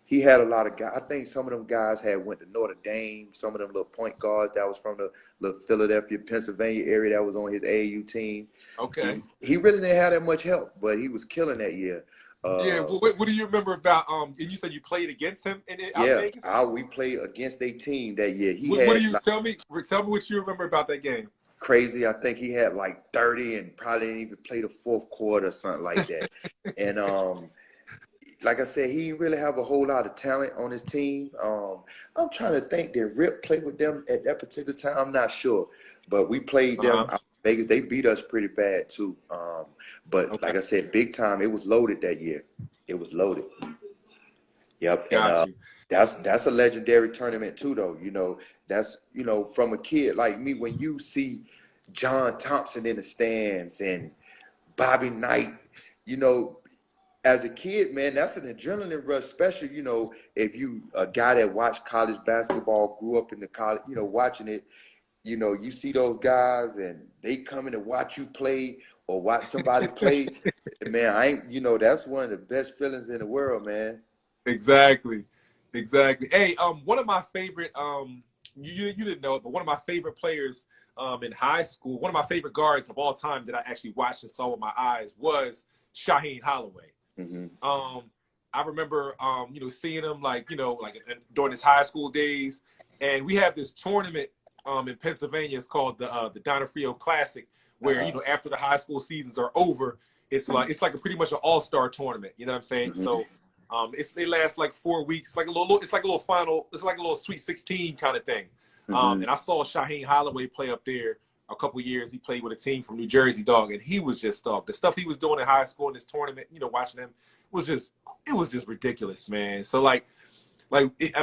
He had a lot of guys. I think some of them guys had went to Notre Dame. Some of them little point guards that was from the little Philadelphia, Pennsylvania area that was on his AAU team. Okay. He really didn't have that much help, but he was killing that year. Yeah, Uh, what do you remember about and you said you played against him out in yeah, Vegas? we played against a team that year. He What do had you like tell me what you remember about that game? crazy. I think he had like 30 and probably didn't even play the fourth quarter or something like that. And like I said, he didn't really have a whole lot of talent on his team. I'm trying to think, did Rip play with them at that particular time? I'm not sure. But we played them Uh-huh. out in Vegas. They beat us pretty bad too. But Okay. like I said, big time, it was loaded that year. It was loaded. Yep. And Got you. that's a legendary tournament too, though. That's from a kid like me, when you see John Thompson in the stands and Bobby Knight, you know, as a kid, man, that's an adrenaline rush, especially, if you a guy that watched college basketball, grew up in the college, watching it, you see those guys and they come in and watch you play or watch somebody play. Man, that's one of the best feelings in the world, man. Exactly. Exactly. Hey, one of my favorite you didn't know it, but one of my favorite players in high school, one of my favorite guards of all time that I actually watched and saw with my eyes was Shaheen Holloway. Hmm. Um, I remember, seeing him like during his high school days, and we have this tournament in Pennsylvania. It's called the Donofrio Classic, where after the high school seasons are over, it's like a pretty much an all-star tournament. You know what I'm saying? So they last like 4 weeks. It's like a little final. It's like a little Sweet 16 kind of thing. And I saw Shaheen Holloway play up there a couple years. He played with a team from New Jersey, dog, and he was just dog. The stuff he was doing in high school in this tournament, watching him was just ridiculous, man. So I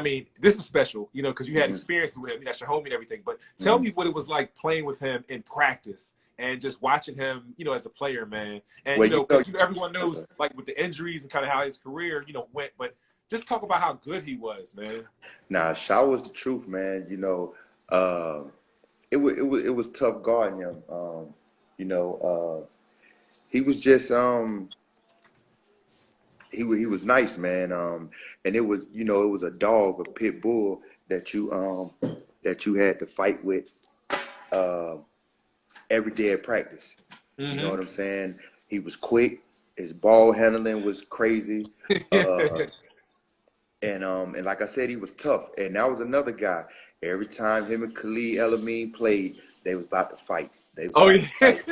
mean, this is special, because you had experiences with him. That's your homie and everything. But tell me what it was like playing with him in practice and just watching him, as a player, man. And because everyone knows like with the injuries and kind of how his career, went. But just talk about how good he was, man. Nah, Shaw was the truth, man. It was tough guarding him. He was just he was nice, man. And it was a dog, a pit bull that you had to fight with every day at practice. You know what I'm saying? He was quick. His ball handling was crazy. And like I said, he was tough. And that was another guy. Every time him and Khalid Elamine played, they was about to fight. They was fight.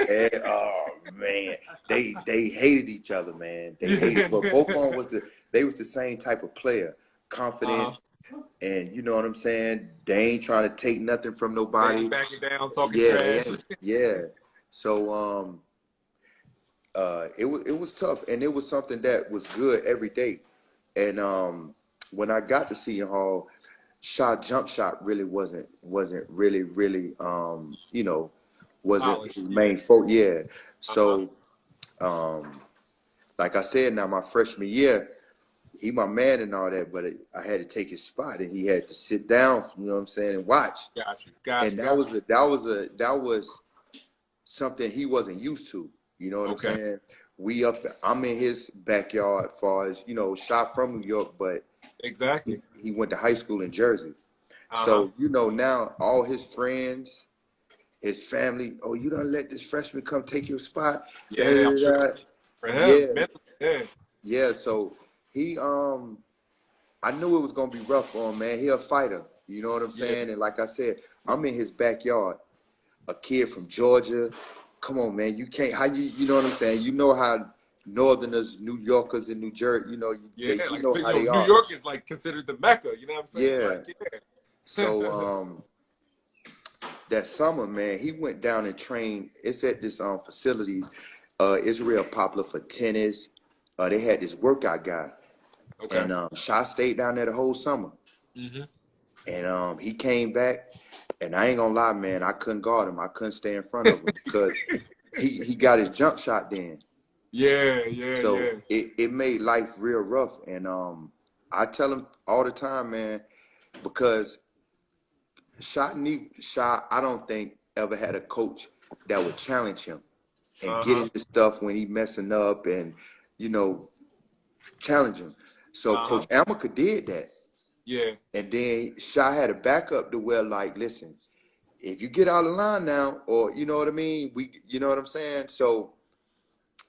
Oh man, they hated each other, man. They hated, but both of them was the same type of player, confident, and you know what I'm saying. They ain't trying to take nothing from nobody. Backing down, talking trash. Yeah. So it was tough, and it was something that was good every day. And when I got to Seton Hall, jump shot really wasn't really wasn't his main focus. Yeah. So like I said, now my freshman year, he my man and all that, but I had to take his spot, and he had to sit down, you know what I'm saying, and watch. Gotcha. And that was something he wasn't used to. You know what I'm saying? I'm in his backyard, as far as shot from New York, but he went to high school in Jersey. So now all his friends, his family, oh, you done let this freshman come take your spot. Yeah, for him. Yeah. So he I knew it was gonna be rough for him, man. He a fighter, you know what I'm saying? And like I said, I'm in his backyard, a kid from Georgia. Come on, man, you can't. How you know what I'm saying? You know how Northerners, New Yorkers, and New Jersey, know how they are. New York is like considered the Mecca. You know what I'm saying? Yeah. So that summer, man, he went down and trained. It's at this facilities. It's real popular for tennis. They had this workout guy, and Shaw stayed down there the whole summer. And he came back, and I ain't gonna lie, man, I couldn't guard him. I couldn't stay in front of him because he got his jump shot then. So it made life real rough, and I tell him all the time, man, because Shaw, I don't think ever had a coach that would challenge him and get into stuff when he messing up and challenge him. So Coach Amica did that. Yeah. And then Shaw had a backup to where, like, listen, if you get out of line now, or you know what I mean, you know what I'm saying. So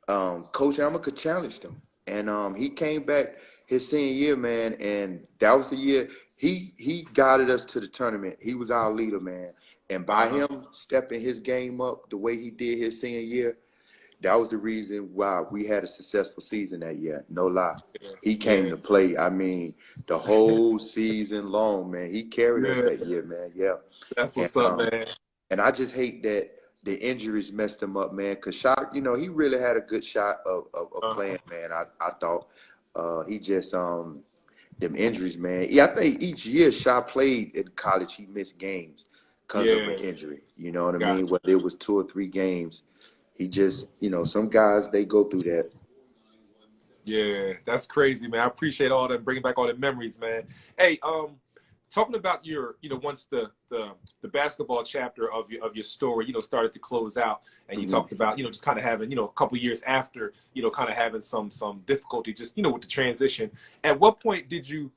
Coach Amica challenged him, and he came back his senior year, man, and that was the year he guided us to the tournament. He was our leader, man, and by him stepping his game up the way he did his senior year, that was the reason why we had a successful season that year. No lie. He came to play, I mean, the whole season long, man. He carried us that year, man. Yeah. That's what's up, man. And I just hate that the injuries messed him up, man, because Shaw, he really had a good shot of playing, man. I thought he just, them injuries, man. Yeah, I think each year Shaw played in college, he missed games because of an injury. You know what I mean? Whether it was 2 or 3 games. He just, some guys, they go through that. Yeah, that's crazy, man. I appreciate all that, bringing back all the memories, man. Hey, talking about your, once the basketball chapter of your story, started to close out, and you talked about, just kind of having, a couple years after, kind of having some difficulty, just, with the transition. At what point did you,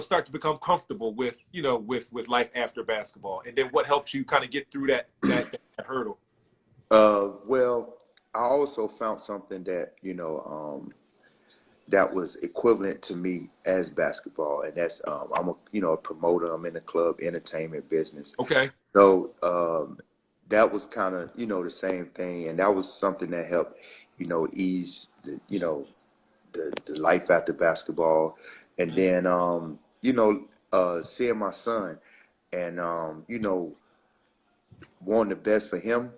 start to become comfortable with, with life after basketball, and then what helped you kind of get through that hurdle? Well, I also found something that, that was equivalent to me as basketball, and that's I'm a promoter. I'm in the club entertainment business. Okay. So that was kind of the same thing, and that was something that helped ease the life after basketball, and then seeing my son and wanting the best for him,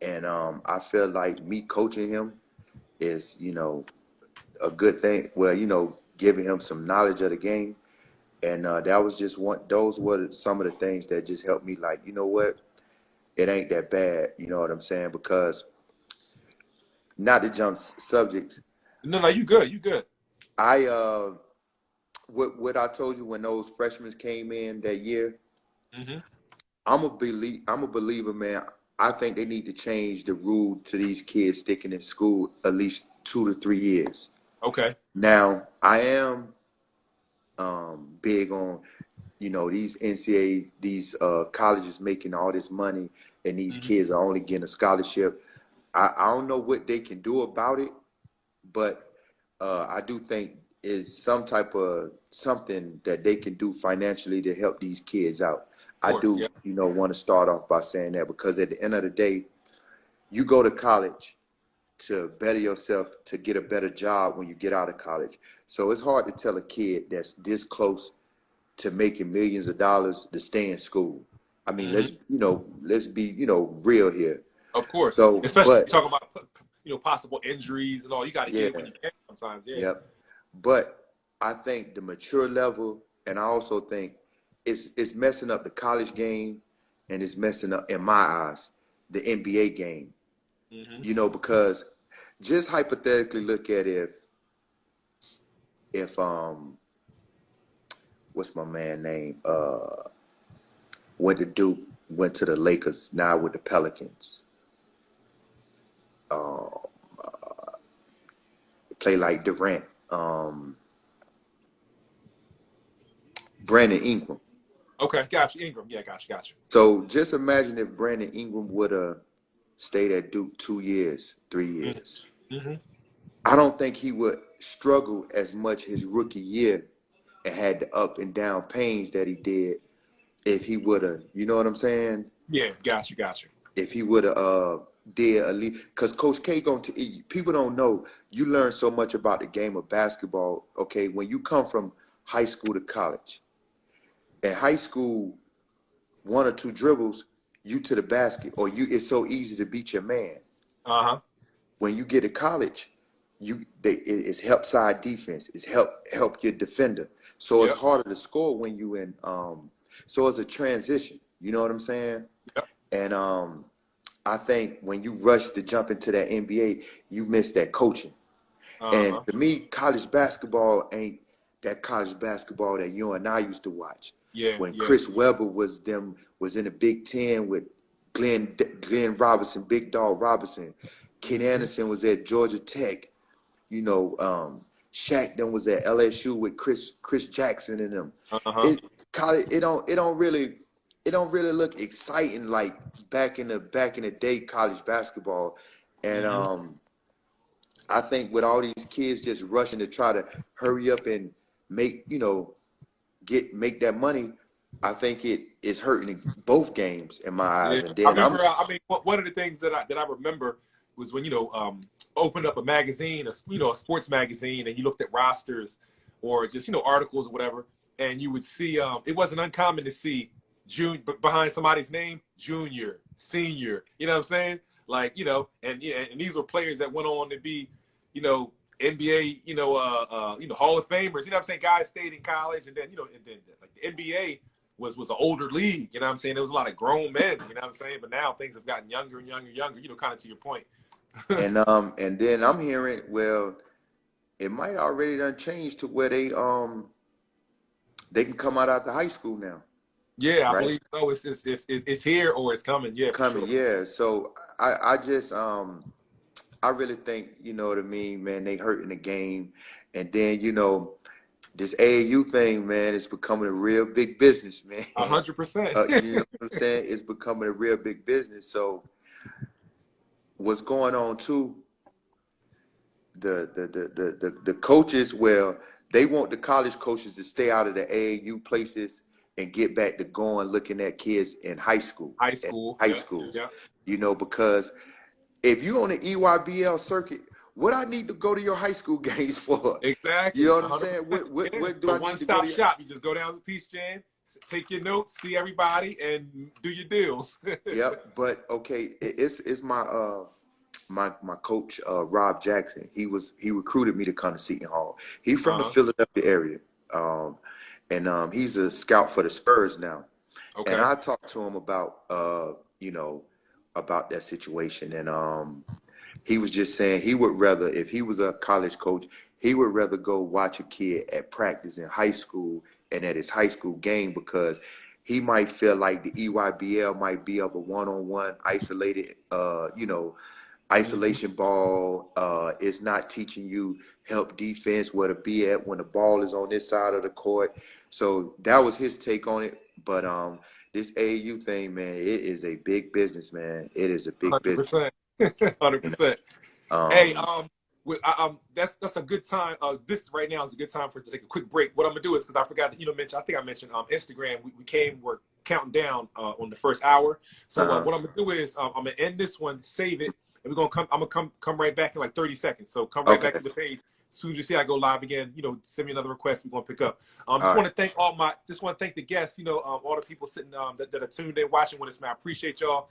and I feel like me coaching him is a good thing. Well, giving him some knowledge of the game, and that was just one. Those were some of the things that just helped me. Like, you know what, it ain't that bad. You know what I'm saying? Because not to jump subjects, No, no, you good. You good. I what I told you when those freshmen came in that year. Hmm. I'm a believer, man. I think they need to change the rule to these kids sticking in school at least 2 to 3 years. Okay. Now, I am big on, these NCAA, these colleges making all this money, and these Hmm. kids are only getting a scholarship. I don't know what they can do about it, but I do think is some type of something that they can do financially to help these kids out. Of I course. do, Yeah. want to start off by saying that, because at the end of the day, you go to college to better yourself, to get a better job when you get out of college. So it's hard to tell a kid that's this close to making millions of dollars to stay in school. I mean, Hmm. let's be, real here. Of course. So, Especially but talking about possible injuries and all. You got to get yeah, it when you can. Sometimes. Yeah. yep. But I think the mature level, and I also think it's messing up the college game, and it's messing up, in my eyes, the NBA game. Hmm. Because just hypothetically look at if what's my man name? Went to Duke, went to the Lakers, now with the Pelicans. Play like Durant, Brandon Ingram. Okay. Gotcha. Ingram. Yeah. Gotcha. Gotcha. So just imagine if Brandon Ingram would have stayed at Duke 2 years, 3 years. Hmm. I don't think he would struggle as much his rookie year and had the up and down pains that he did if he would have, you know what I'm saying? Yeah. Gotcha. Gotcha. If he would have did a lead, because Coach K people don't know, you learn so much about the game of basketball. Okay, when you come from high school to college, in high school, one or two dribbles, you to the basket, or it's so easy to beat your man. Uh huh. When you get to college, it's help side defense. It's help your defender. So it's Yep. harder to score when you in. So it's a transition. You know what I'm saying? Yep. And I think when you rush to jump into that NBA, you miss that coaching. Uh And huh. to me, college basketball ain't that college basketball that you and I used to watch. Yeah. When Yeah. Chris Webber was in the Big Ten with Glenn Robinson, Big Dog Robinson. Ken Hmm. Anderson was at Georgia Tech. Shaq then was at LSU with Chris Jackson and them. Uh huh. It college it don't really look exciting like back in the day college basketball. And Hmm. I think with all these kids just rushing to try to hurry up and make make that money, I think it is hurting both games in my eyes. Yeah, And I then I'm remember. I mean, one of the things that I remember was when opened up a magazine, a sports magazine, and you looked at rosters or just articles or whatever, and you would see it wasn't uncommon to see behind somebody's name, junior, senior. You know what I'm saying? Like and these were players that went on to be, you know, NBA, Hall of Famers. You know what I'm saying? Guys stayed in college, and then like the NBA was an older league. You know what I'm saying? There was a lot of grown men. You know what I'm saying? But now things have gotten younger and younger and younger. Kind of to your point. and then I'm hearing, well, it might already done changed to where they can come out after high school now, Yeah, I right? believe so. It's here or it's coming. Yeah, for Coming, sure. yeah. So I just I really think, you know what I mean, man, they hurting the game. And then, this AAU thing, man, is becoming a real big business, man. 100%. You know what I'm saying? It's becoming a real big business. So what's going on too, the coaches, well, they want the college coaches to stay out of the AAU places and get back to going looking at kids in high school, High at school. high Yeah. schools. Yeah. You know, because if you're on the EYBL circuit, what I need to go to your high school games for? You Exactly. know what I'm 100%. saying? Yeah. What do A I need to go one-stop to your? shop. You just go down to the Peace Jam, take your notes, see everybody, and do your deals. Yep. But okay, it's my my coach Rob Jackson. He recruited me to come to Seton Hall. He's from the Uh-huh. Philadelphia area, and he's a scout for the Spurs now. And Okay. I talked to him about you know, about that situation, and he was just saying he would rather, if he was a college coach, he would rather go watch a kid at practice in high school and at his high school game, because he might feel like the EYBL might be of a one-on-one isolated, you know, Hmm. isolation ball. It's not teaching you help defense where to be at when the ball is on this side of the court. So that was his take on it. But this AAU thing, man, it is a big business, man. It is a big business. 100%. You 100%. know? Hey, that's a good time. This right now is a good time for us to take a quick break. What I'm gonna do is, because I forgot to, mention. I think I mentioned Instagram. We're counting down on the first hour. So Uh-huh. what I'm gonna do is I'm gonna end this one, save it, and we're gonna come. I'm gonna come right back in like 30 seconds. So come right back Okay. to the page. As soon as you see I go live again, send me another request. We're gonna pick up. All right. Just want to thank the guests. All the people sitting that are tuned in, watching with us, man. I appreciate y'all.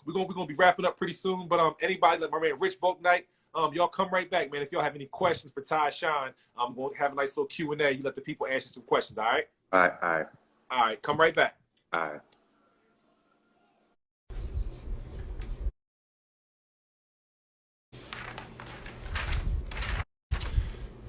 We're gonna be wrapping up pretty soon. But anybody like my man Rich Boat Knight. Y'all come right back, man. If y'all have any questions for Ty Shine, I'm going to have a nice little Q&A. You let the people answer some questions, all right? All right. All right. All right, come right back. All right.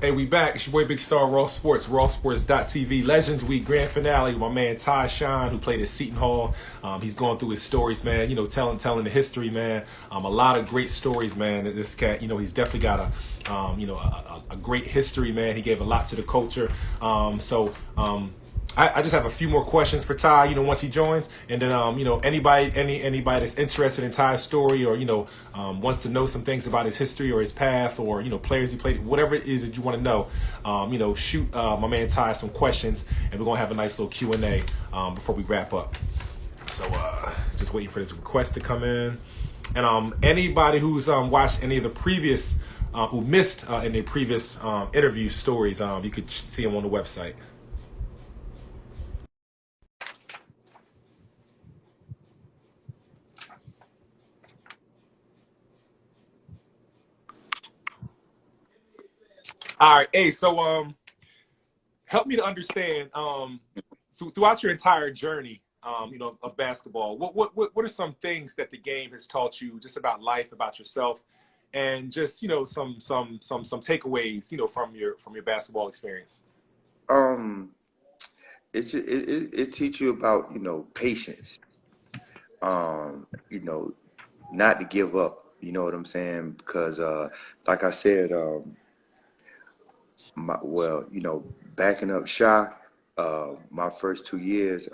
Hey, we back. It's your boy Big Star, Raw Sports, rawsports.tv. Legends Week Grand Finale. My man Ty Shine, who played at Seton Hall. He's going through his stories, man. Telling the history, man. A lot of great stories, man. This cat, he's definitely got a great history, man. He gave a lot to the culture. I just have a few more questions for Ty, once he joins. And then, anybody that's interested in Ty's story, or, wants to know some things about his history or his path, or, players he played, whatever it is that you want to know, shoot my man Ty some questions, and we're going to have a nice little Q&A before we wrap up. So just waiting for this request to come in. And anybody who's watched any of the previous, who missed in the previous interview stories, you could see them on the website. All right, hey, so help me to understand throughout your entire journey, of basketball. What are some things that the game has taught you just about life, about yourself, and just some takeaways, from your basketball experience? Um, it teach you about, patience. You know, not to give up. You know what I'm saying? Because like I said, backing up Shy, my first 2 years,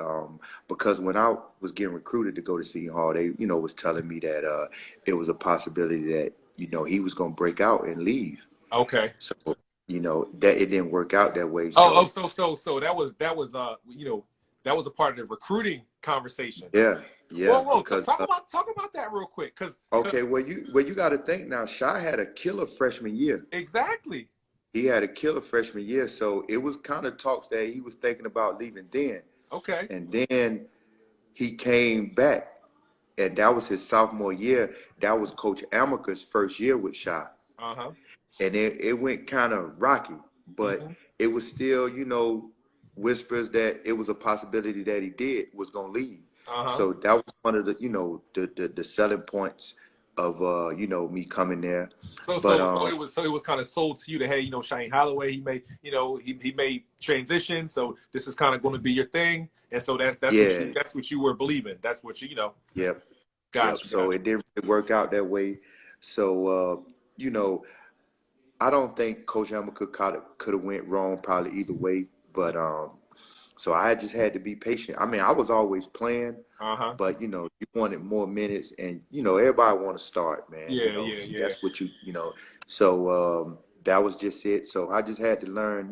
because when I was getting recruited to go to Seton Hall, they, was telling me that it was a possibility that, he was going to break out and leave. Okay. So, that it didn't work out that way. Oh, So, so that was a part of the recruiting conversation. yeah, Whoa, yeah, whoa, because talk about that real quick, because okay, well you got to think now. Shy had a killer freshman year. exactly. He had a killer freshman year, so it was kind of talks that he was thinking about leaving then. Okay. And then he came back, and that was his sophomore year. That was Coach Amaker's first year with Shy. Uh-huh. And it went kind of rocky, but Mm-hmm. it was still, whispers that it was a possibility that he was gonna leave. Uh-huh. So that was one of the, the selling points of me coming there. So But so so it was kind of sold to you that, hey, Shaheen Holloway, he made transition, so this is kind of going to be your thing, and so yeah, that's what you were believing. That's what yep, yep. got you. So it didn't really work out that way. So I don't think Coach Amaker could have went wrong probably either way. But So I just had to be patient. I mean, I was always playing, Uh-huh. but you wanted more minutes, and everybody want to start, man. Yeah, yeah, yeah. That's what So that was just it. So I just had to learn,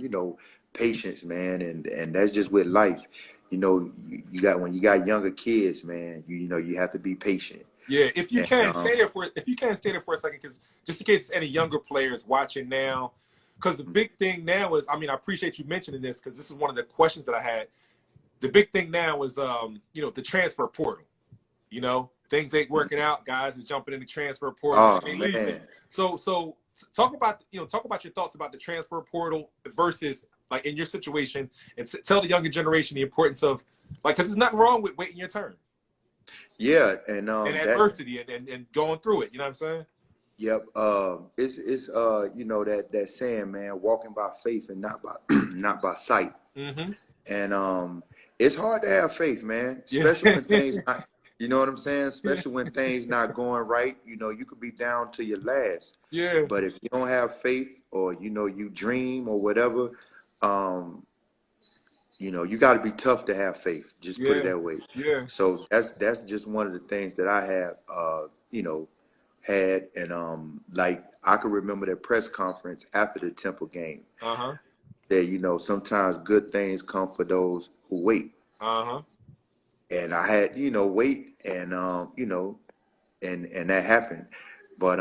patience, man, and that's just with life. You got when you got younger kids, man. You have to be patient. Yeah, if you And can stay there for a second, because just in case any younger players watching now, because the big thing now is, I mean, I appreciate you mentioning this because this is one of the questions that I had. The big thing now is, the transfer portal. Things ain't working out. Guys is jumping in the transfer portal oh and they leaving. man, So talk about your thoughts about the transfer portal versus like in your situation, and tell the younger generation the importance of like, because there's nothing wrong with waiting your turn yeah, and that adversity and going through it. You know what I'm saying? yep. It's that saying, man, walking by faith and not by not by sight. Mm-hmm. And it's hard to have faith, man, Yeah. especially when things not, you know what I'm saying? Especially when things not going right. You could be down to your last. Yeah. But if you don't have faith, or you dream or whatever, um, you got to be tough to have faith. Just put it Yeah. that way. Yeah. So that's just one of the things that I have, had, and like I can remember that press conference after the Temple game. Uh-huh. That sometimes good things come for those who wait. Uh-huh. And I had wait, and and that happened. But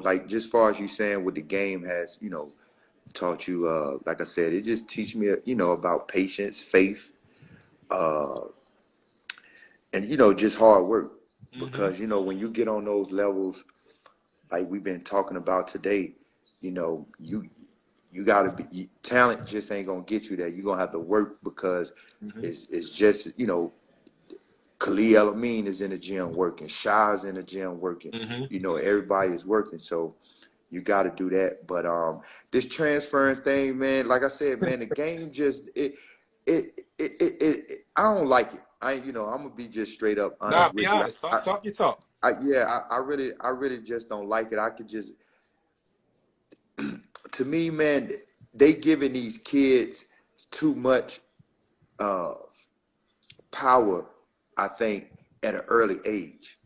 like just far as you saying what the game has taught you, like I said, it just teach me about patience, faith, uh and just hard work. Mm-hmm. Because when you get on those levels like we've been talking about today, you gotta be talent just ain't gonna get you there. You're gonna have to work, because Mm-hmm. it's just Khalil El-Amin is in the gym working, Shah's in the gym working, Mm-hmm. everybody is working. So you got to do that. But this transferring thing, man, like I said, man, the game just I don't like it. I'm gonna be just straight up Nah, honest be with you. honest. Talk your talk. Yeah, I really just don't like it. I could just, to me, man, they giving these kids too much uh, power, I think, at an early age.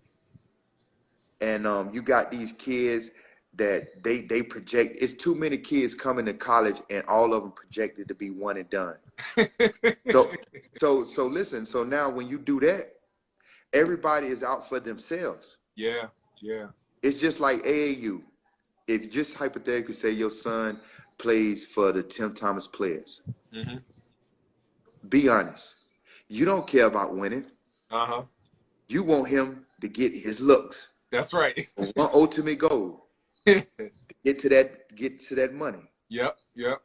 And you got these kids that they project. It's too many kids coming to college, and all of them projected to be one and done. So so listen. So now when you do that, everybody is out for themselves. Yeah. Yeah. It's just like AAU. If you just hypothetically say your son plays for the Tim Thomas Players, Mm-hmm. be honest. You don't care about winning. Uh-huh. You want him to get his looks. That's right. One ultimate goal. Get to that money. Yep. Yep.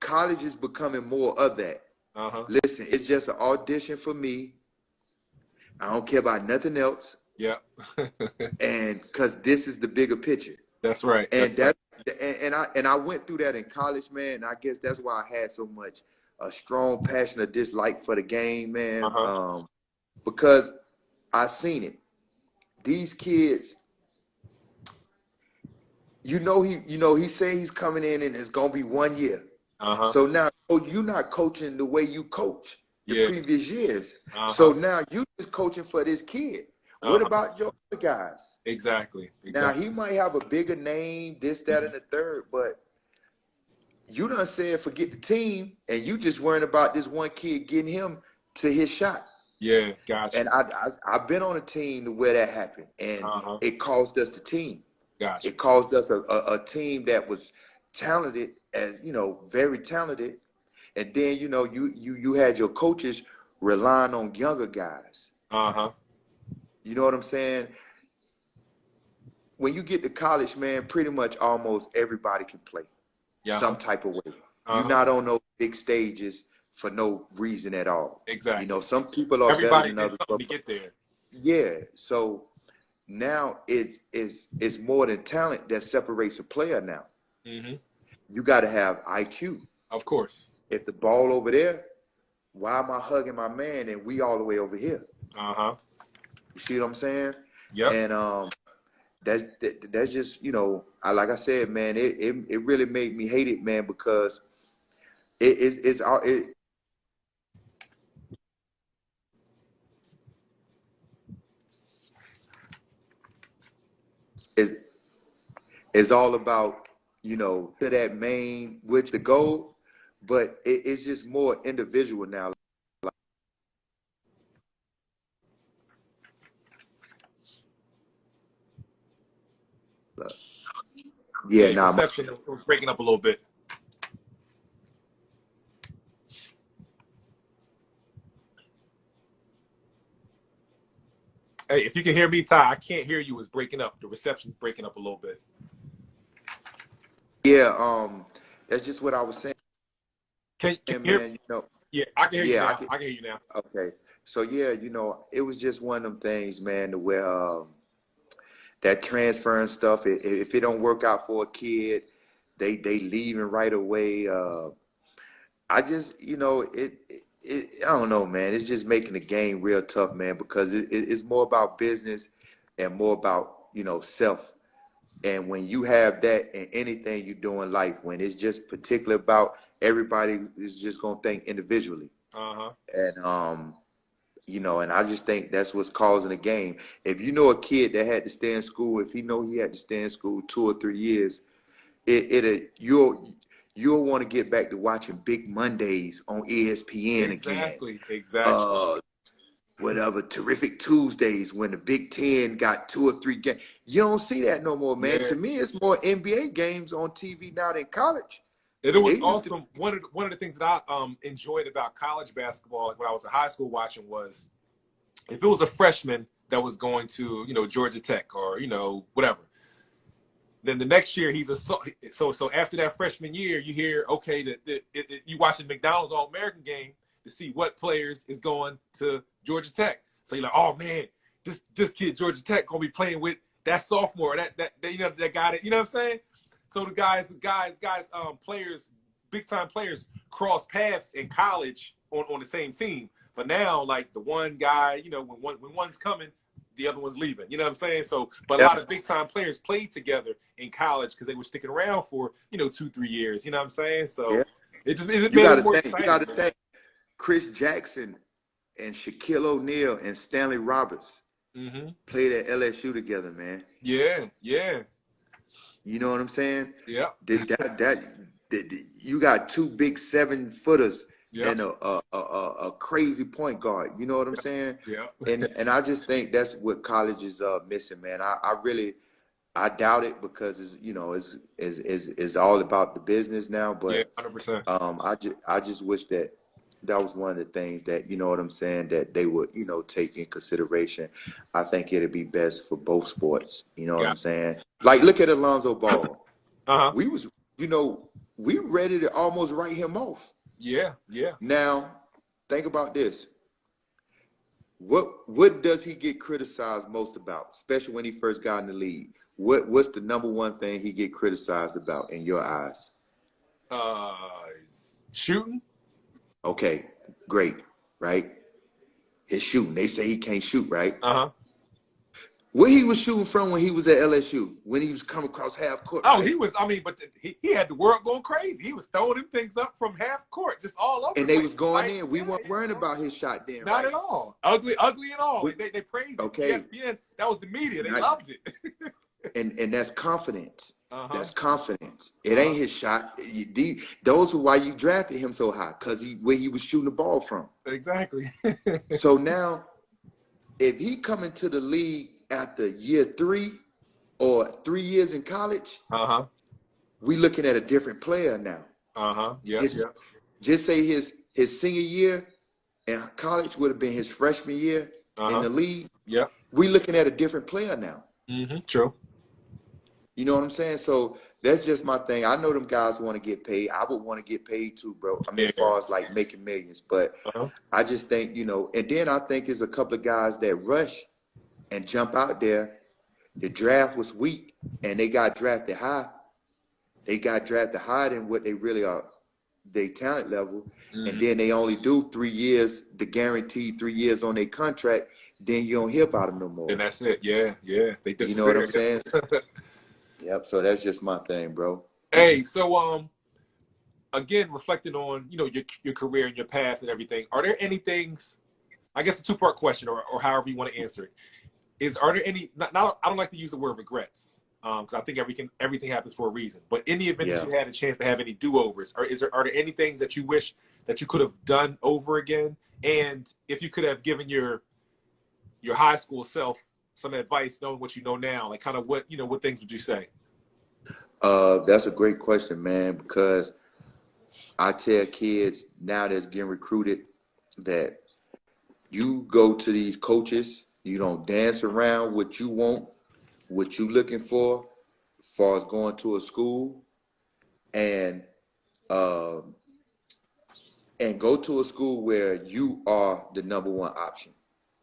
College is becoming more of that. Uh-huh. Listen, it's just an audition for me. I don't care about nothing else, Yep. and because this is the bigger picture. That's right. That's And right. that and I went through that in college, man. And I guess that's why I had so much a strong passion of dislike for the game, man. Uh-huh. Because I seen it. These kids, he say he's coming in and it's gonna be 1 year. Uh-huh. So now you're not coaching the way you coach the Yeah. previous years. So Uh-huh. now you just coaching for this kid. What Uh-huh. about your other guys? Exactly. Now Exactly. he might have a bigger name, this, that, and the third, but you done said forget the team, and you just worrying about this one kid getting him to his shot. Yeah. Gotcha. And I've been on a team to where that happened, and Uh-huh. it caused us the team. Gotcha. It caused us a team that was talented, as very talented, and then you had your coaches relying on younger guys. Uh-huh. You know what I'm saying? When you get to college, man, pretty much almost everybody can play Yeah. some type of way. You're Uh-huh. not on those big stages for no reason at all. Exactly. Some people are better Everybody than did others, something but to get there. yeah. So now it's more than talent that separates a player now. Mm-hmm. You got to have IQ. Of course. If the ball over there, why am I hugging my man and we all the way over here? Uh-huh. You see what I'm saying? Yep. And that's just like I said, man, it really made me hate it, man, because it's it's all about, to that main, which the goal, but it's just more individual now. Yeah, Hey, now reception was breaking up a little bit. Hey, if you can hear me, Ty, I can't hear you. It's breaking up. The reception's breaking up a little bit. yeah, that's just what I was saying, Can you hear? man. Yeah, I can hear you Yeah, I now. could. I can hear you now. Okay, so yeah, it was just one of them things, man, to where that transfer and stuff. If it don't work out for a kid, they leaving right away. I just, I don't know, man. It's just making the game real tough, man, because it's more about business and more about, self. And when you have that in anything you do in life, when it's just particular about everybody is just gonna think individually. Uh-huh. And and I just think that's what's causing the game. If you know a kid that had to stay in school, if he know he had to stay in school 2 or 3 years, you'll want to get back to watching Big Mondays on ESPN again. Exactly. Exactly. Uh, whatever, Terrific Tuesdays when the Big Ten got 2 or 3 games. You don't see that no more, man. Yeah. To me, it's more NBA games on TV now than college. And it was It used to. awesome. One of the things that I enjoyed about college basketball, like when I was in high school watching, was if it was a freshman that was going to, Georgia Tech or, whatever, then the next year he's a so after that freshman year, you hear, okay, you watching McDonald's All American game to see what players is going to Georgia Tech. So you're like, oh man, this kid Georgia Tech gonna be playing with that sophomore, that that guy that, you know what I'm saying? So the guys, players, big time players cross paths in college on the same team. But now, like the one guy, when one's coming, the other one's leaving. You know what I'm saying? So, but a Yeah, lot of big time players played together in college because they were sticking around for 2-3 years. You know what I'm saying? So yeah. it You made got it to more think. You got exciting, to man. think. Chris Jackson and Shaquille O'Neal and Stanley Roberts Mm-hmm. played at LSU together, man. Yeah, yeah, You know what I'm saying? yeah, You got two big 7 footers yeah, and a crazy point guard. You know what I'm saying? yeah, And I just think that's what college is missing, man. I really I doubt it because it's all about the business now. yeah, But 100%. I just wish that was one of the things that, you know what I'm saying, that they would, take in consideration. I think it'd be best for both sports. You know what Got I'm saying? Like, look at Alonzo Ball. uh-huh. We was, we ready to almost write him off. Yeah, yeah. Now, think about this. What does he get criticized most about, especially when he first got in the league? What's the number one thing he get criticized about in your eyes? Uh, Shooting. Okay, great, right? His shooting. They say he can't shoot, right? Uh-huh. Where he was shooting from when he was at LSU, when he was coming across half court, Oh, right? he was. I mean, but he had the world going crazy. He was throwing them things up from half court, just all over the And they place. was going Like, in. We weren't worrying about his shot then, not right? at all. Ugly, ugly and all. We, They praised it. okay, ESPN, that was the media. They not, loved it. and that's confidence. Uh-huh. That's confidence. It Uh-huh. ain't his shot. Those are why you drafted him so high, because where he was shooting the ball from. Exactly. So now, if he come into the league after year 3 or 3 years in college, Uh-huh. we looking at a different player now. Uh-huh. Yep, His, yep. just say his senior year in college would have been his freshman year in Uh-huh. the league. Yep. We looking at a different player now. Mm-hmm. True. You know what I'm saying? So that's just my thing. I know them guys want to get paid. I would want to get paid too, bro. I mean, as Yeah. far as like making millions. But Uh-huh. I just think, and then I think there's a couple of guys that rush and jump out there. The draft was weak and they got drafted high. They got drafted higher than what they really are, their talent level. And Mm-hmm. then they only do 3 years, the guaranteed 3 years on their contract. Then you don't hear about them no And more. that's it. Yeah, yeah. They You know what I'm disappeared. saying? Yep. So that's just my thing, bro. Hey, so again, reflecting on, your career and your path and everything, are there any things, I guess a two-part question or however you want to answer it, are there any, not I don't like to use the word regrets, because I think everything happens for a reason. But in the event that Yeah. you had a chance to have any do-overs, or are there any things that you wish that you could have done over again? And if you could have given your high school self some advice, knowing what you know now, like kind of what things would you say? That's a great question, man, because I tell kids now that's getting recruited that you go to these coaches, you don't dance around what you want, what you looking for, as far as going to a school, and uh, and go to a school where you are the number one option.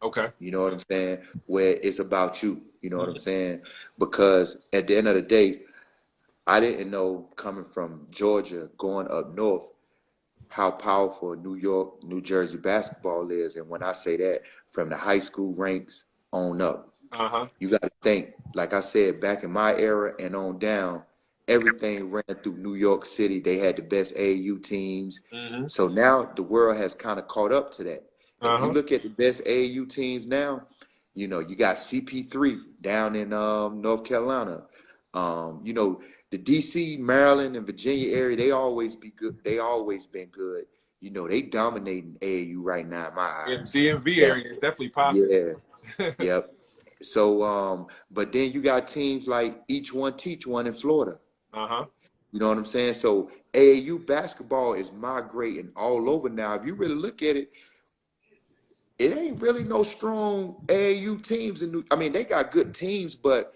Okay. You know what I'm saying? Where it's about you. You know what I'm Mm-hmm. saying? Because at the end of the day, I didn't know coming from Georgia, going up north, how powerful New York, New Jersey basketball is. And when I say that, from the high school ranks on up, Uh-huh. you got to think, like I said, back in my era and on down, everything ran through New York City. They had the best AAU teams. Mm-hmm. So now the world has kind of caught up to that. If you Uh-huh. look at the best AAU teams now, you got CP3 down in North Carolina. You know, the DC, Maryland, and Virginia area, they always be good. They always been good. You know, they dominating AAU right now in my In eyes. DMV Now, area, it's definitely popping. yeah, yep. So, but then you got teams like Each One Teach One in Florida. Uh-huh. You know what I'm saying? So AAU basketball is migrating all over now. If you really look at it, it ain't really no strong AAU teams in I mean, they got good teams, but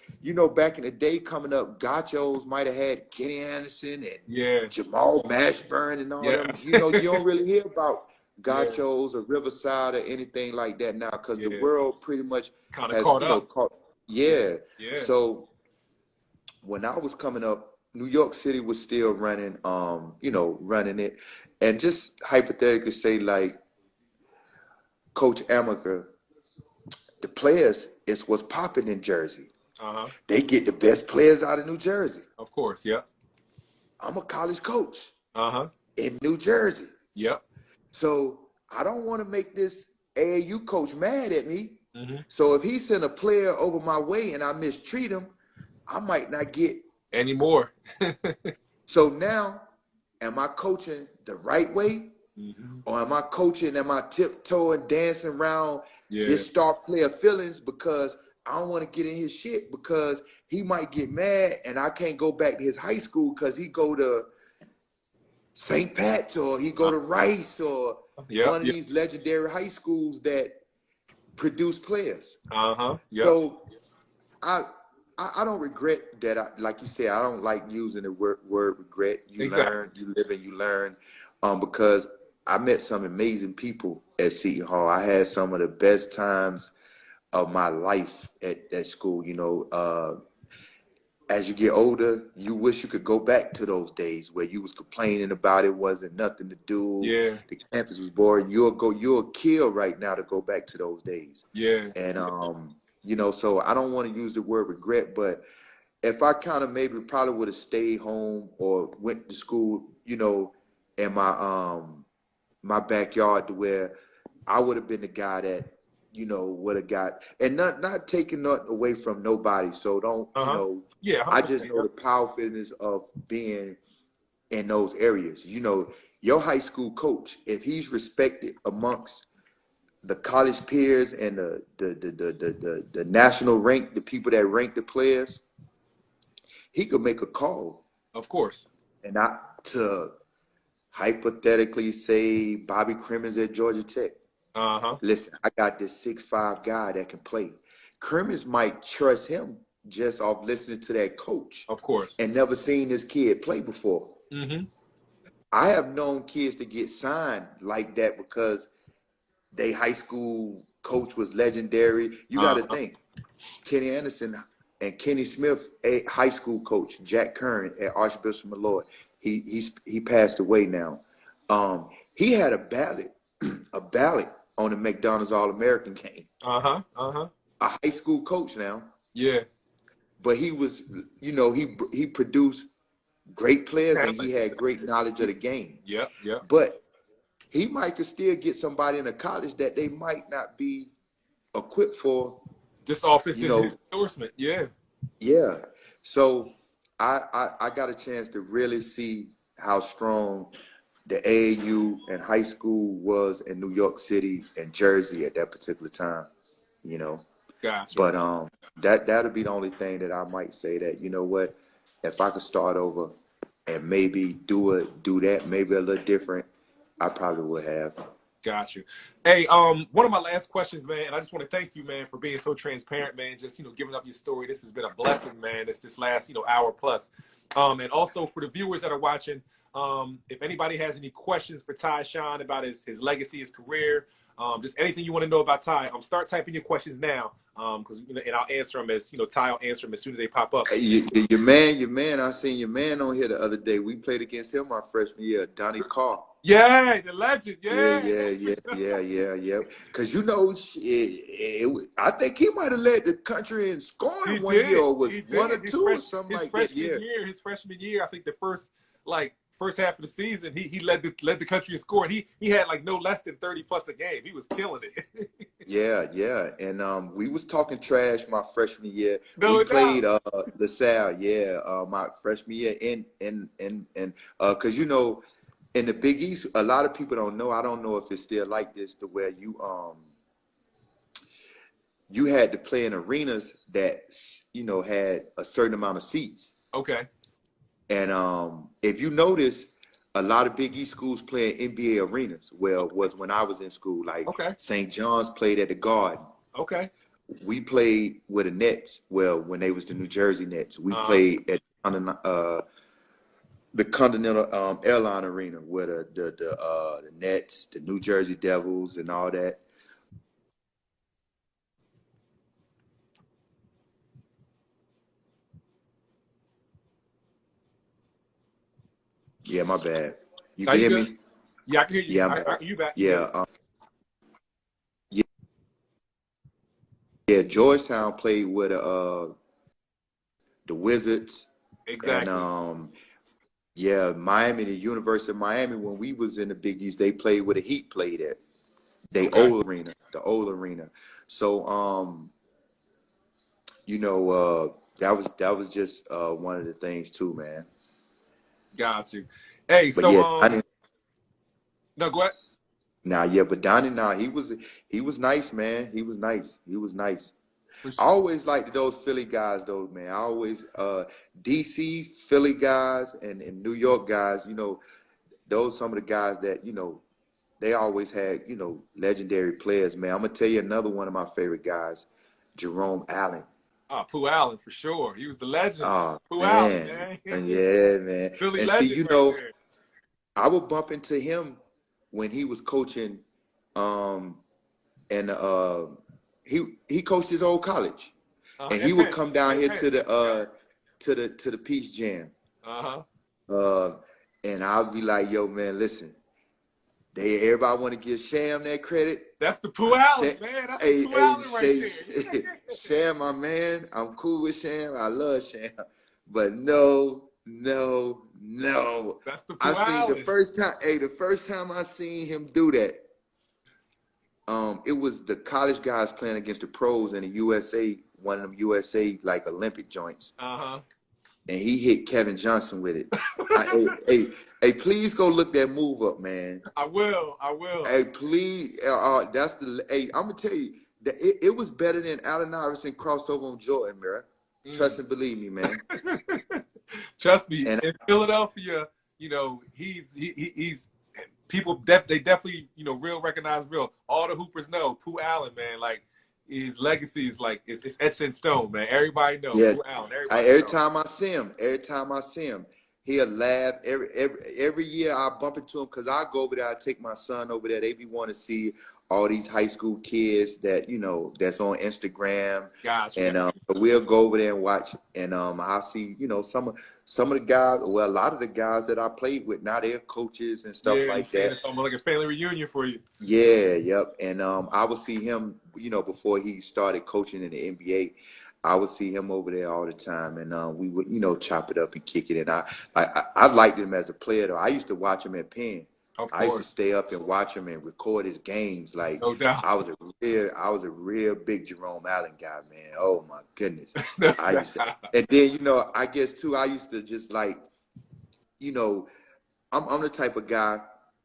back in the day coming up, Gachos might have had Kenny Anderson and Yeah. Jamal Mashburn and all them. Yes. You don't really hear about Yeah. Gachos or Riverside or anything like that now because the Yeah. world pretty much Kind of has, caught up. caught. Yeah. Yeah. Yeah. So when I was coming up, New York City was still running, running it. And just hypothetically say like Coach Amaker, the players is what's popping in Jersey. Uh-huh. They get the best players out of New Jersey. Of course. Yeah. I'm a college coach Uh-huh. in New Jersey. Yep. So I don't want to make this AAU coach mad at me. Mm-hmm. So if he send a player over my way and I mistreat him, I might not get. Anymore. So now, am I coaching the right way? Mm-hmm. Or am I coaching, am I tiptoeing, dancing around Yeah. this star player feelings because I don't want to get in his shit because he might get mad and I can't go back to his high school because he go to St. Pat's or he go to Rice or Yep. one of Yep. these legendary high schools that produce players. Uh-huh. Yep. So I don't regret that. Like you said, I don't like using the word regret. You Exactly. learn, you live, and you learn. Because I met some amazing people at Seton Hall. I had some of the best times of my life at school. As you get older, you wish you could go back to those days where you was complaining about it wasn't nothing to do. Yeah. The campus was boring. You'll kill right now to go back to those days. Yeah. And so I don't want to use the word regret, but if I kind of maybe probably would have stayed home or went to school, in my backyard to where I would have been the guy that, would have got and not taking nothing away from nobody. So don't, Uh-huh. Yeah. I 100%. just know the powerfulness of being in those areas. Your high school coach, if he's respected amongst the college peers and the national rank, the people that rank the players, he could make a call. Of course. And not to hypothetically say Bobby Crimmins at Georgia Tech. Uh-huh. Listen, I got this 6'5" guy that can play. Crimmins might trust him just off listening to that coach Of course. and never seen this kid play before. Mm-hmm. I have known kids to get signed like that because they high school coach was legendary. You got to Uh-huh. think, Kenny Anderson and Kenny Smith, a high school coach, Jack Curran at Archbishop Malloy. He passed away now. He had a ballot on the McDonald's All-American game. Uh-huh. Uh-huh. A high school coach now, Yeah. but he was, he produced great players and he Talent. had great knowledge of the game. Yep. Yep. But he might could still get somebody in a college that they might not be equipped for. Just off his endorsement. Yeah. Yeah. So I got a chance to really see how strong the AAU and high school was in New York City and Jersey at that particular time, you know. Gotcha. But that'll be the only thing that I might say that, you know what, if I could start over and maybe do that maybe a little different, I probably would have. Got you. Hey, one of my last questions, man, and I just want to thank you, man, for being so transparent, man. Just giving up your story. This has been a blessing, man. It's this last hour plus, and also for the viewers that are watching, if anybody has any questions for Tyshawn about his legacy, his career, just anything you want to know about Ty, start typing your questions now, because and I'll answer them as Ty will answer them as soon as they pop up. Hey, your man. I seen your man on here the other day. We played against him my freshman year, Donnie Carr. Yeah, the legend. Yeah. Because I think he might have led the country in scoring one year, or was one or two or something like that. Yeah. His freshman year, I think the first half of the season, he led the country in scoring. He had no less than 30 plus a game. He was killing it. Yeah. And we was talking trash my freshman year. No, we played LaSalle, my freshman year in because in the Big East, a lot of people don't know. I don't know if it's still like this, to where you had to play in arenas that had a certain amount of seats. Okay. And if you notice, a lot of Big East schools play in NBA arenas. Well, was when I was in school. Like St. John's played at the Garden. Okay. We played with the Nets. Well, when they was the New Jersey Nets, we played at the Continental Airline Arena, where the Nets, the New Jersey Devils, and all that. Yeah, my bad. You can hear me? Yeah, I can hear you. Yeah, you back. Yeah. Yeah, Georgetown played with the Wizards. Exactly. And Miami, the University of Miami, when we was in the Big East, they played where the Heat played at. The old arena. So that was just one of the things too, man. Got you. Hey, but so no, go ahead. But Donnie, he was nice, man. He was nice. Sure. I always liked those Philly guys, though, man. I always DC, Philly guys, and New York guys. Those some of the guys that they always had legendary players, man. I'm gonna tell you another one of my favorite guys, Jerome Allen. Pooh Allen, for sure. He was the legend. Pooh Allen, man. Yeah, man. Philly and legend, see, there. I would bump into him when he was coaching, and he coached his old college, and he would come down here to the Peach Jam. And I'll be like, yo, man, listen. Everybody want to give Sham that credit. That's the Pooh Allen, man. That's the Pooh Allen right there. Sham, my man. I'm cool with Sham. I love Sham. But no. That's the Pooh Allen. I seen the first time I seen him do that, it was the college guys playing against the pros in the USA, one of them USA like Olympic joints. And he hit Kevin Johnson with it. Hey, please go look that move up, man. I will. Hey, please. I'm gonna tell you that it was better than Allen Iverson crossover on Jordan, man. Trust and believe me, man. Trust me. In Philadelphia, he's people. They definitely recognize real. All the hoopers know Pooh Allen, man. Like, his legacy is it's etched in stone, man. Everybody knows Pooh Allen. Every time I see him, he'll laugh. Every year I bump into him, because I go over there. I take my son over there. They be wanting to see all these high school kids that that's on Instagram. Gotcha. And we'll go over there and watch. And I see some of the guys. Well, a lot of the guys that I played with now, they're coaches and stuff like that. It's almost like a family reunion for you. Yeah, yep. And I would see him, before he started coaching in the NBA. I would see him over there all the time, and we would, chop it up and kick it. And I liked him as a player, though. I used to watch him at Penn. Of I used to course. stay up and watch him and record his games. Like No doubt. I was a real big Jerome Allen guy, man. Oh my goodness. No I used to, doubt. and then I guess too, I used to just like, you know, I'm the type of guy,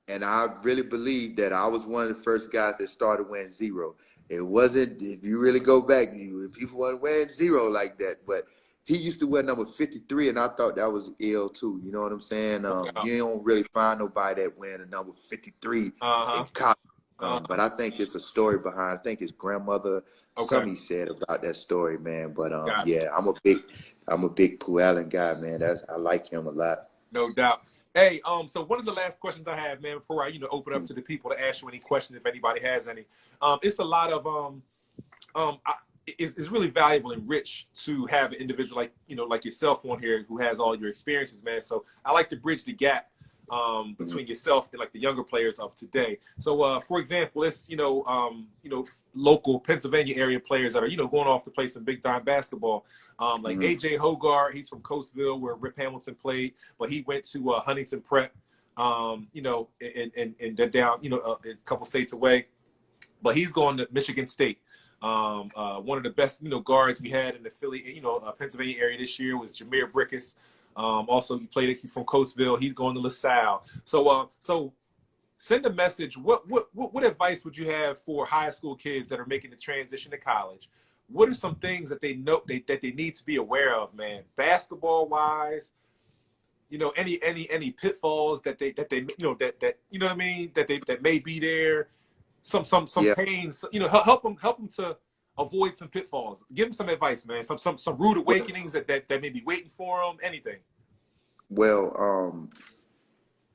and I really believe that I was one of the first guys that started wearing zero. It wasn't, if you really go back, people weren't wearing zero like that, but he used to wear number 53, and I thought that was ill too. You know what I'm saying? No doubt. You don't really find nobody that wearing a number 53 in Uh-huh. college. But Uh-huh. I think it's a story behind. I think his grandmother, Okay. something he said about that story, man. But Got you. yeah, I'm a big Pooh Allen guy, man. I like him a lot. No doubt. Hey, so one of the last questions I have, man, before I, open up to the people to ask you any questions if anybody has any. It's a lot of it's really valuable and rich to have an individual like like yourself on here who has all your experiences, man. So I like to bridge the gap between yourself and like the younger players of today. So for example, it's local Pennsylvania area players that are going off to play some big time basketball. Like Mm-hmm. AJ Hogarth, he's from Coatesville where Rip Hamilton played, but he went to Huntington Prep, and then down a couple states away. But he's going to Michigan State. One of the best, guards we had in the Philly, Pennsylvania area this year was Jameer Brickus. Also, he played from Coatesville. He's going to LaSalle. So send a message. What advice would you have for high school kids that are making the transition to college? What are some things that they know that they need to be aware of, man? Basketball wise, any pitfalls that they that you know what I mean that may be there. Some Yeah. pains, help them to avoid some pitfalls. Give them some advice, man. Some rude Well, awakenings that may be waiting for them. Anything. well,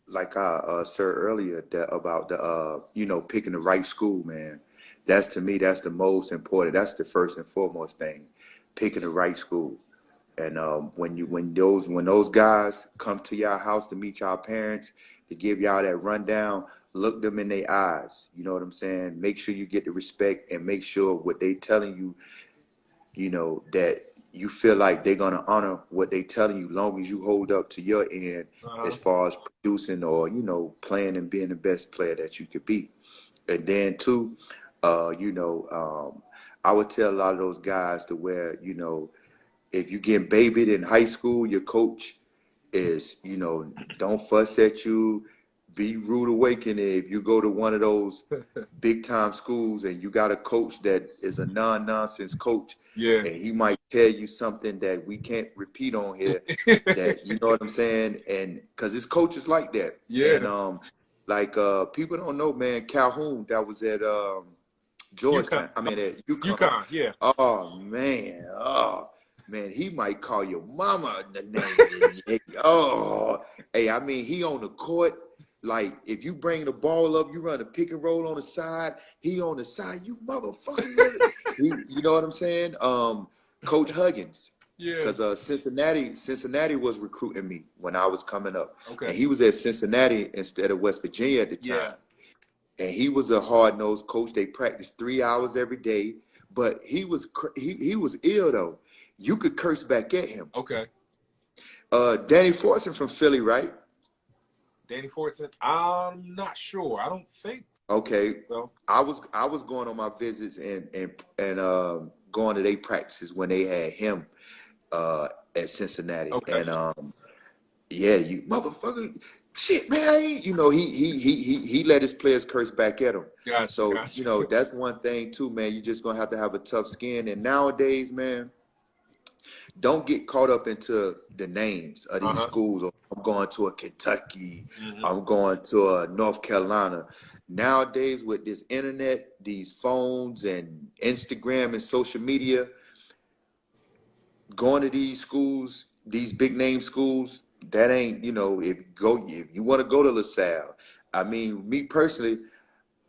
like I said earlier that about the picking the right school, man. That's to me, that's the most important. That's the first and foremost thing, picking the right school. And when those guys come to your house to meet y'all parents to give y'all that rundown, look them in their eyes. You know what I'm saying? Make sure you get the respect and make sure what they telling you, that you feel like they're gonna honor what they telling you, long as you hold up to your end as Uh-huh. far as producing or playing and being the best player that you could be. And then too, I would tell a lot of those guys to where if you get babied in high school, your coach is, don't fuss at you, be rude awakening. If you go to one of those big time schools and you got a coach that is a non-nonsense coach, Yeah. and he might tell you something that we can't repeat on here, that you know what I'm saying, and because his coach is like that, and Yeah. people don't know, man. Calhoun, that was at UConn. Georgetown. I mean at UConn. UConn. Yeah. Oh man, he might call your mama the name. Oh, hey, I mean, he on the court. Like, if you bring the ball up, you run a pick and roll on the side. He on the side, you motherfucker. You know what I'm saying? Coach Huggins, Yeah. because Cincinnati was recruiting me when I was coming up, and Okay. he was at Cincinnati instead of West Virginia at the Yeah. time. And he was a hard-nosed coach. They practiced 3 hours every day, but he was ill though. You could curse back at him. Okay. Danny Fortson from Philly, right? Danny Fortson. I'm not sure. I don't think Okay. so. I was going on my visits and going to their practices when they had him at Cincinnati. Okay. And yeah, you motherfucker, shit, man. He let his players curse back at him. Gotcha. So Gotcha. that's one thing too, man. You're just gonna have a tough skin. And nowadays, man, don't get caught up into the names of these Uh-huh. schools. I'm going to a Kentucky. Mm-hmm. I'm going to a North Carolina. Nowadays, with this internet, these phones, and Instagram and social media, going to these schools, these big name schools, that ain't, if you want to go to LaSalle. I mean, me personally,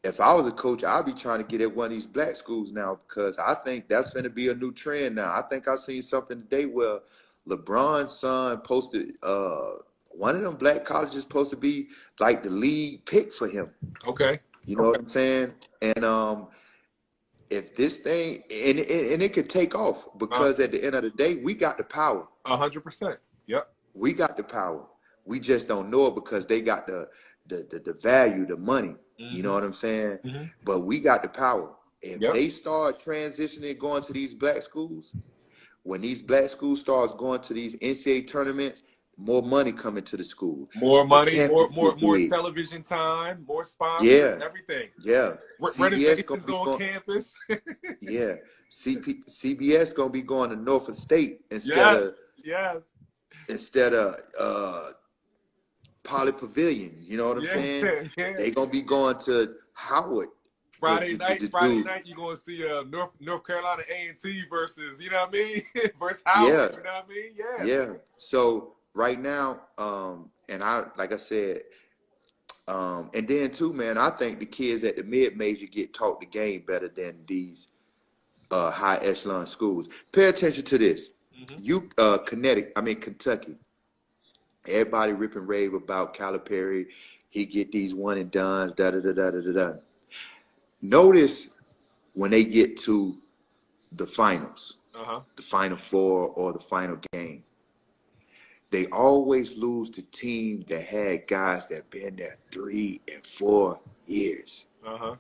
if I was a coach, I'd be trying to get at one of these black schools now, because I think that's going to be a new trend now. I think I seen something today where LeBron's son posted one of them black colleges supposed to be like the lead pick for him. Okay. You know Okay. what I'm saying? And if this thing and it could take off, because at the end of the day, we got the power. 100%. Yep. We got the power. We just don't know it because they got the value, the money. You know Mm-hmm. what I'm saying? Mm-hmm. But we got the power. If Yep. they start transitioning, going to these black schools, when these black schools starts going to these NCAA tournaments, more money coming to the school. More The money, campus get more big. television time, more sponsors, Yeah, everything. yeah. CBS gonna Renovations be on going. campus. Yeah, CBS gonna be going to Norfolk State Yes, yes, instead of Poly Pavilion. You know what I'm yeah, saying? yeah. They gonna be going to Howard. Friday Do night, you're gonna see North Carolina A&T versus, you know what I mean, versus Howard. yeah, You know what I mean? Yeah. yeah. So right now, and I like I said, and then too, man, I think the kids at the mid major get taught the game better than these high echelon schools. Pay attention to this. Mm-hmm. Kentucky. Everybody rip and rave about Calipari. He get these one and dones, da da da da da da. Notice when they get to the finals, Uh-huh. the final four or the final game, they always lose the team that had guys that been there 3 and 4 years. Uh-huh.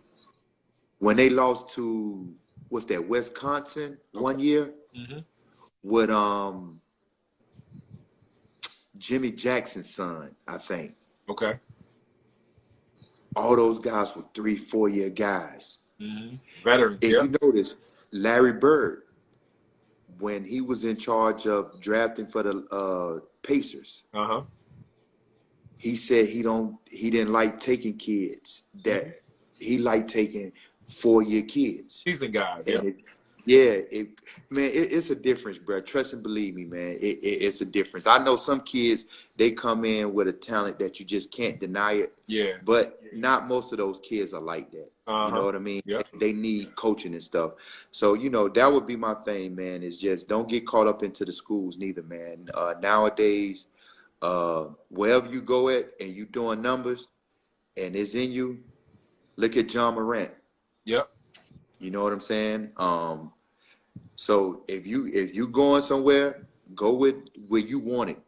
When they lost to what's that, Wisconsin Okay. one year Mm-hmm. with Jimmy Jackson's son, I think. Okay. All those guys were 3, 4 year guys. Mm-hmm. Veterans, If yep. you notice, Larry Bird, when he was in charge of drafting for the Pacers, Uh-huh. he said he didn't like taking kids, that Mm-hmm. he liked taking 4 year kids. Seasoned guys, And yep. it's a difference, bro. Trust and believe me, man. It's a difference. I know some kids, they come in with a talent that you just can't deny it, Yeah. but not most of those kids are like that. You know Uh-huh. what I mean? Yep. They need coaching and stuff. So, that would be my thing, man, is just don't get caught up into the schools neither, man. Nowadays, wherever you go at and you doing numbers and it's in you, look at John Morant. Yep. You know what I'm saying? So if you going somewhere, go with where you want it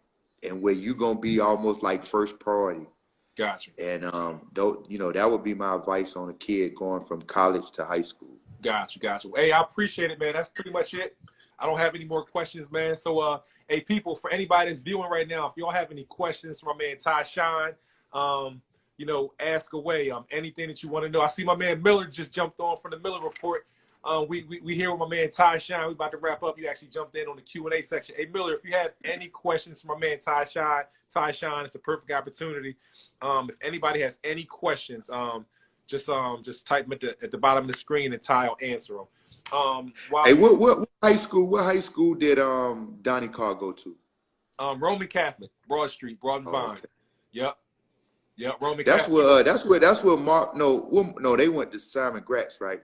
and where you gonna be almost like first priority. Gotcha. And that would be my advice on a kid going from college to high school. Gotcha. Hey, I appreciate it, man. That's pretty much it. I don't have any more questions, man. So, hey, people, for anybody that's viewing right now, if y'all have any questions for my man Ty Shine, ask away. Anything that you want to know. I see my man Miller just jumped on from the Miller Report. We here with my man Ty Shine. We about to wrap up. You actually jumped in on the Q&A section. Hey, Miller, if you have any questions for my man Ty Shine, it's a perfect opportunity. If anybody has any questions, just type them at the bottom of the screen and Ty will answer them. Hey, what high school? What high school did Donnie Carr go to? Roman Catholic, Broad Street, Broad and Vine. Okay. Yep. Roman That's Catholic. that's where Mark. No, they went to Simon Gratz, right?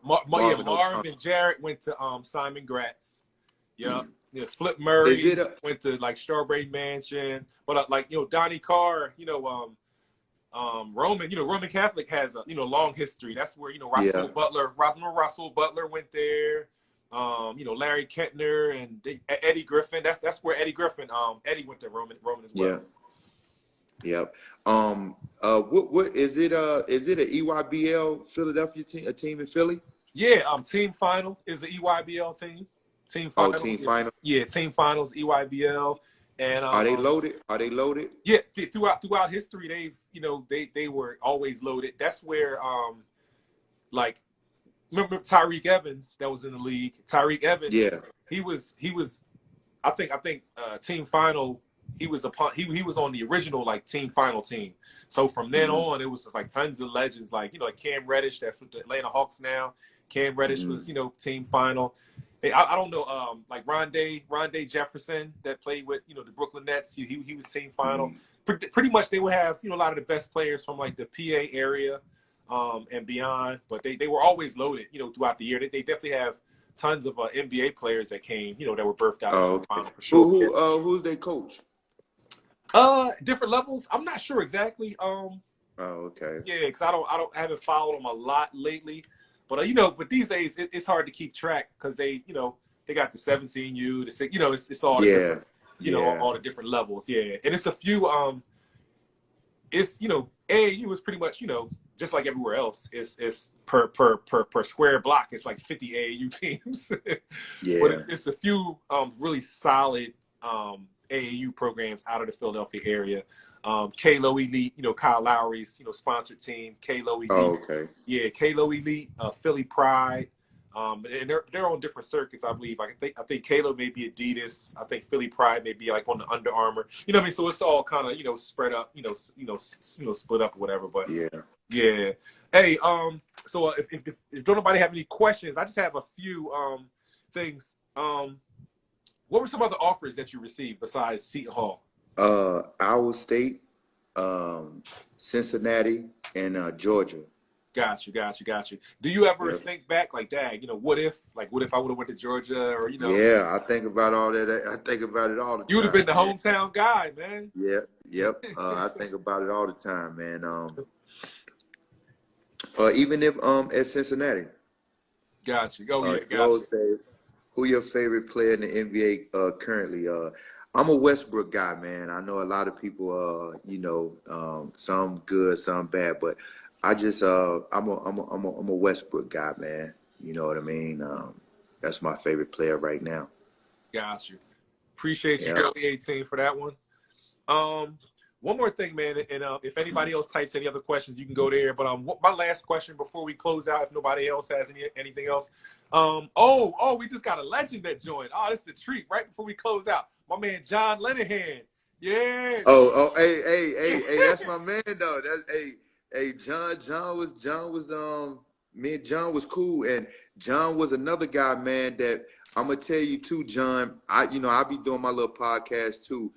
Marv and Jarrett went to Simon Gratz. Yep. Yeah, Flip Murray went to like Strawberry Mansion, but Donnie Carr, Roman Catholic has a long history. That's where Russell Butler went there. Larry Kentner and Eddie Griffin. That's where Eddie Griffin. Eddie went to Roman as well. Yeah. What is it? Is it an EYBL Philadelphia team? A team in Philly? Yeah. Team Final is the EYBL team. Team Final. Team Final. Yeah. Team Finals EYBL. And are they loaded? Yeah. Throughout history, they were always loaded. That's where remember Tyreek Evans that was in the league. Tyreek Evans. Yeah. He was. I think Team Final. He was on the original Team Final team. So from then on, it was just tons of legends like Cam Reddish. That's with the Atlanta Hawks now. Cam Reddish was Team Final. I don't know Rondé Jefferson that played with the Brooklyn Nets. He was Team Final. Pretty much they would have a lot of the best players from the PA area and beyond. But they were always loaded throughout the year. They definitely have tons of NBA players that came that were birthed out of the Final for sure. Who's their coach? Different levels. I'm not sure exactly. Okay. Yeah, because I haven't followed them a lot lately. But but these days it's hard to keep track because they got the 17U, the 6. It's all the different, all the different levels. Yeah, and it's a few. it's AAU is pretty much just like everywhere else. It's per square block. It's like 50 AAU teams, but Yeah. it's a few really solid AAU programs out of the Philadelphia area. Kalo Elite, Kyle Lowry's sponsored team. Kalo Oh, Elite, okay. yeah, Kalo Elite, Philly Pride. And they're on different circuits, I believe. I think Kalo may be Adidas. I think Philly Pride may be like on the Under Armour. You know what I mean? So it's all kind of spread up. Split up or whatever. But Yeah. yeah. Hey, so if don't nobody have any questions, I just have a few things. What were some other offers that you received besides Seton Hall? Iowa State, Cincinnati, and Georgia. Got you. Do you ever Yeah. think back like, dang, what if I would have went to Georgia, or Yeah, I think about all that. I think about it all the you would have been time, the man. hometown guy, man. Yeah, yep. I think about it all the time, man. Even if at Cincinnati, Got you. Oh yeah, you got always you. say, who your favorite player in the NBA currently? I'm a Westbrook guy, man. I know a lot of people, some good, some bad, but I just I'm a Westbrook guy, man. You know what I mean? That's my favorite player right now. Got you. Appreciate you, Yeah. Joey 18, for that one. One more thing, man, and if anybody else types any other questions, you can go there. But my last question before we close out, if nobody else has anything else, we just got a legend that joined. Oh, this is a treat. Right before we close out, my man John Linehan. Yeah. Hey, that's my man though. Hey, John was me and John was cool, and John was another guy, man, that I'm gonna tell you too, John. I be doing my little podcast too,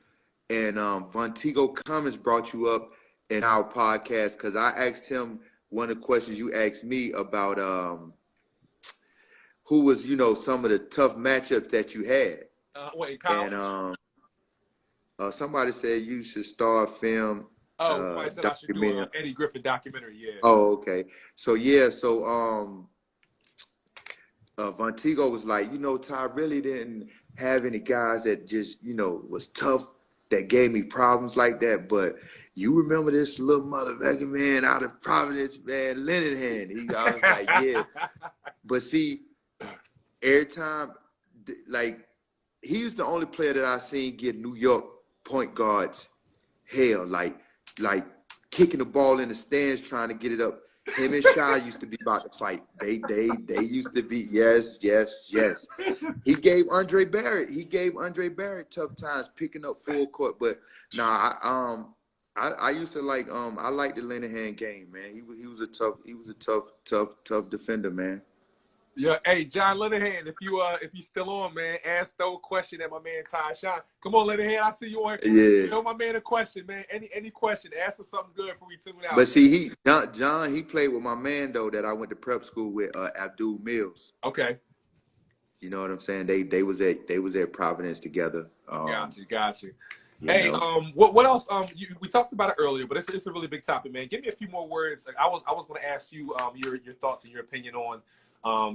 and Vontigo Cummins brought you up in our podcast because I asked him one of the questions you asked me about who was some of the tough matchups that you had, What, in and college? somebody said you should start a film Oh, somebody said I should do an documentary. Eddie Griffin documentary. Yeah. Oh, okay. So yeah, Vontigo was like, Ty really didn't have any guys that just, was tough that gave me problems like that. But you remember this little motherfucking man out of Providence, man, Linehan. I was like, yeah. But see, every time, like, he's the only player that I seen get New York point guards hell, like kicking the ball in the stands, trying to get it up. Him and Shy used to be about to fight. They used to be, yes. He gave Andre Barrett tough times picking up full court. But I used to like I liked the Linehan game, man. He was a tough defender, man. Yeah, hey John Linehan, if you still on, man, ask those question at my man Ty Shine. Come on, Linehan, I see you on. Yeah. Show my man a question, man. Any question, ask us something good before we tune out. But see, John, he played with my man though that I went to prep school with, Abdul Mills. Okay. You know what I'm saying? They was at Providence together. Got you. Hey, what else? We talked about it earlier, but it's a really big topic, man. Give me a few more words. Like, I was going to ask you your thoughts and your opinion on a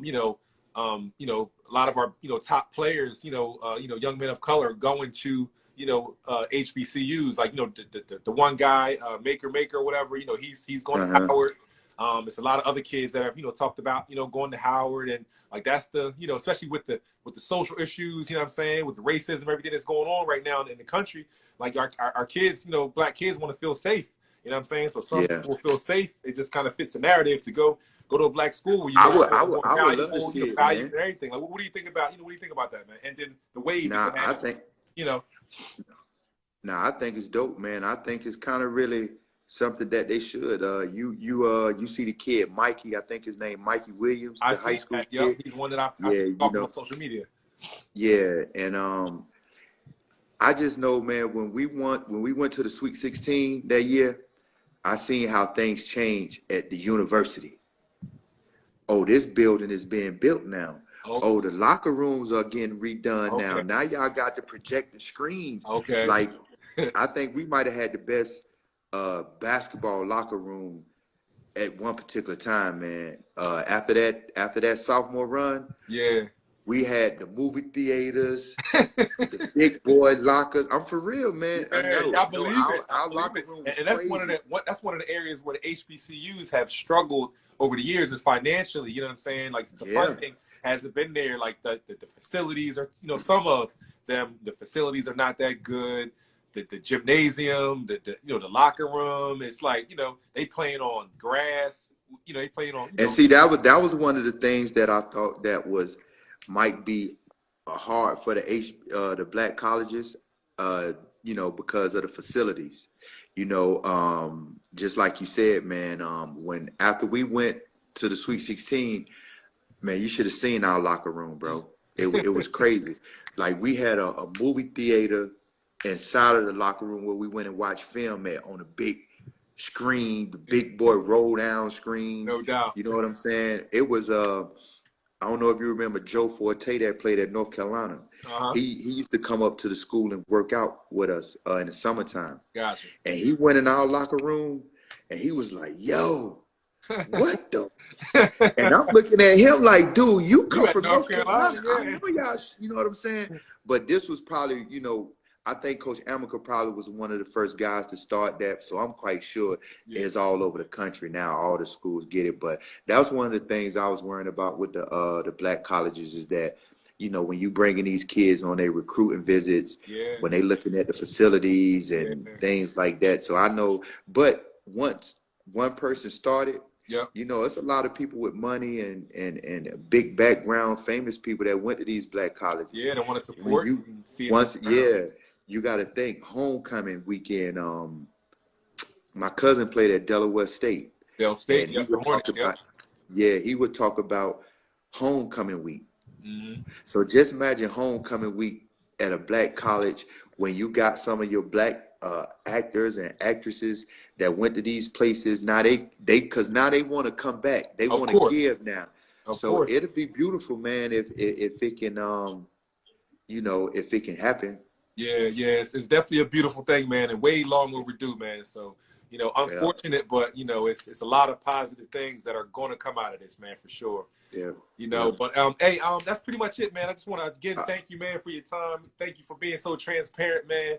lot of our top players, young men of color going to HBCUs, like the one guy Maker or whatever, he's going to Howard. It's a lot of other kids that have talked about going to Howard, and like that's the especially with the social issues, what I'm saying, with the racism, everything that's going on right now in the country. Like our kids, black kids want to feel safe. You know what I'm saying? So some people will feel safe. It just kind of fits the narrative to go to a black school where you're more valuable, love to see it, valued man. and everything. Like, what do you think about what do you think about that, man? And then the way I think it's dope, man. I think it's kind of really something that they should. You see the kid Mikey, I think his name Mikey Williams, the high school kid. Yep, he's one that I see talking on social media. Yeah, and I just know, man, when we went to the Sweet 16 that year, I seen how things change at the university. Oh, this building is being built now. Okay. Oh, the locker rooms are getting redone now. Now y'all got the projector screens. Okay. Like, I think we might have had the best basketball locker room at one particular time, man. After that sophomore run, yeah, We had the movie theaters, the big boy lockers. I'm for real, man. Yeah, No, I no, believe it. I our believe locker it. room was And that's one of crazy. that's one of the areas where the HBCUs have struggled over the years is financially. You know what I'm saying? Like the Yeah. funding hasn't been there. Like the facilities are, you know, some of them, the facilities are not that good. The gymnasium, the you know, the locker room. It's like, you know, they playing on grass. You know, they playing on, you And know. see, that was one of the things that I thought that might be hard for the black colleges, because of the facilities. Just like you said, man. When after we went to the Sweet 16, man, you should have seen our locker room, bro. It was crazy. Like we had a movie theater inside of the locker room where we went and watched film at on a big screen, the big boy roll down screens. No doubt. You know what I'm saying? It was I don't know if you remember Joe Forte that played at North Carolina. Uh-huh. He used to come up to the school and work out with us in the summertime. Gotcha. And he went in our locker room and he was like, "Yo, what the?" And I'm looking at him like, "Dude, you come at from North North Carolina, Carolina. yeah. I know y'all." You know what I'm saying? But this was probably, I think Coach Amica probably was one of the first guys to start that. So I'm quite sure it's all over the country now. All the schools get it. But that was one of the things I was worrying about with the black colleges is that, when you bringing these kids on their recruiting visits, when they looking at the facilities and things like that. So I know, but once one person started, it's a lot of people with money and big background, famous people that went to these black colleges. Yeah, they want to When support you and see it. once, you got to think homecoming weekend. My cousin played at Delaware State. Del State, and he would talk about, he would talk about homecoming week. Mm-hmm. So just imagine homecoming week at a black college when you got some of your black actors and actresses that went to these places. Now because now they want to come back. They want to give now. So it'll be beautiful, man, if it can if it can happen. Yeah, it's definitely a beautiful thing, man, and way long overdue, man. So, unfortunate, but it's a lot of positive things that are going to come out of this, man, for sure. Yeah. But hey, that's pretty much it, man. I just want to again thank you, man, for your time. Thank you for being so transparent, man.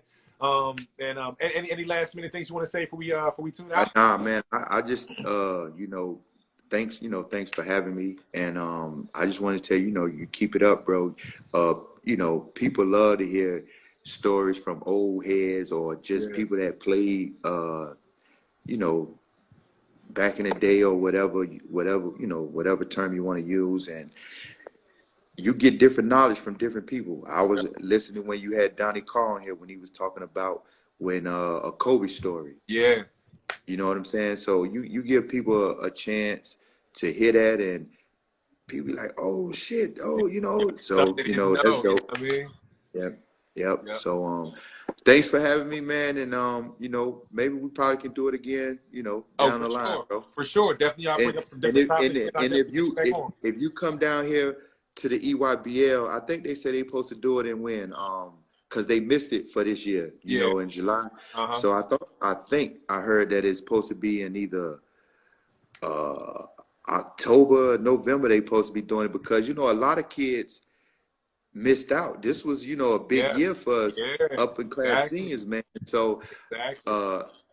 Any last minute things you want to say before we tune out? Nah, man. I just thanks for having me, and I just want to tell you, you keep it up, bro. People love to hear stories from old heads or just people that played back in the day or whatever term you want to use, and you get different knowledge from different people. I was listening when you had Donnie Carr on here when he was talking about a Kobe story. Yeah. You know what I'm saying? So you give people a chance to hear that, and people be like, "Oh shit, oh so that's dope." I mean, yep. So thanks for having me, man, and maybe we probably can do it again, down the line, bro. For sure, definitely. I'll bring up some different topics. And if you come down here to the EYBL, I think they said they supposed to do it in when because they missed it for this year, in July. So I think I heard that it's supposed to be in either October, November. They supposed to be doing it because a lot of kids missed out. This was a big year for us up in class seniors, man. So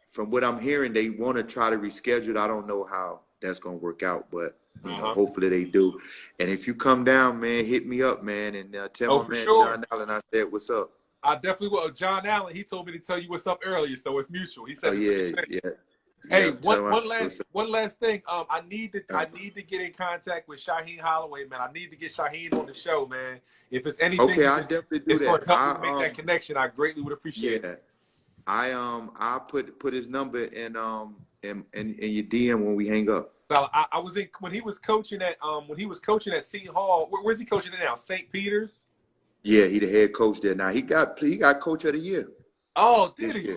from what I'm hearing, they want to try to reschedule it. I don't know how that's gonna work out, but hopefully they do. And if you come down, man, hit me up, man, and tell my man John Allen I said what's up. I definitely will. John Allen, he told me to tell you what's up earlier, so it's mutual. He said, Hey, one last thing. I need to get in contact with Shaheen Holloway, man. I need to get Shaheen on the show, man. If it's anything, I definitely do that. Help me make that connection. I greatly would appreciate it. I put his number in your DM when we hang up. So I was in when he was coaching at Seton Hall. Where's he coaching at now? St. Peter's. Yeah, he the head coach there now. He got coach of the year. Oh, did he?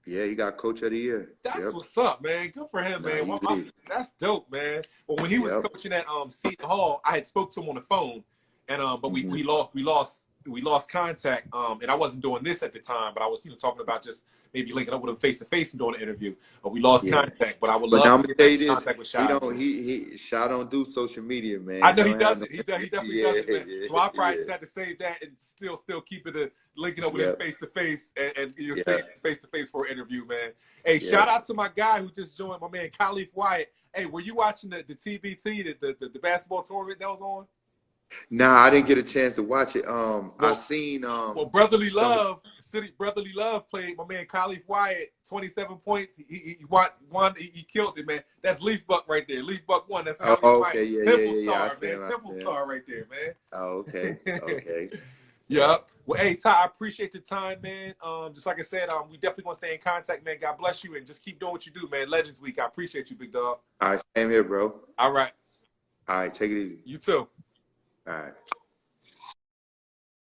Yeah, he got coach of the year. That's what's up, man. Good for him, man. That's dope, man. But when he was coaching at Seton Hall, I had spoke to him on the phone, and but we lost we lost contact, and I wasn't doing this at the time, but I was, talking about just maybe linking up with him face to face and doing an interview. We lost Yeah. contact, but I would But love now I'm to gonna get tell back you in this. contact with He Shy, don't man. Shy don't do social media, man. I He know he don't have does no it. He definitely yeah, does it, man. So I probably yeah, just had to save that and still keep it linking up with him yeah, face to face and you're yeah, saying face to face for an interview, man. Hey, yeah. shout out to my guy who just joined, my man Khalif Wyatt. Hey, were you watching the TBT, the basketball tournament that was on? Nah, I didn't get a chance to watch it. I Well, seen Well, Brotherly some Love, Brotherly Love played my man Khalif Wyatt, 27 points. He killed it, man. That's Leaf Buck right there. Leaf Buck won. That's oh, Khalif Wyatt. okay, yeah, yeah, Temple yeah, yeah. I Star, see man. him, I Temple see him. Star right there, Oh, okay, man. okay. Yeah. Yep. Well, hey, Ty, I appreciate the time, man. Just like I said, we definitely want to stay in contact, man. God bless you, and just keep doing what you do, man. Legends Week. I appreciate you, big dog. All right, same here, bro. All right. All right, take it easy. You too. All right.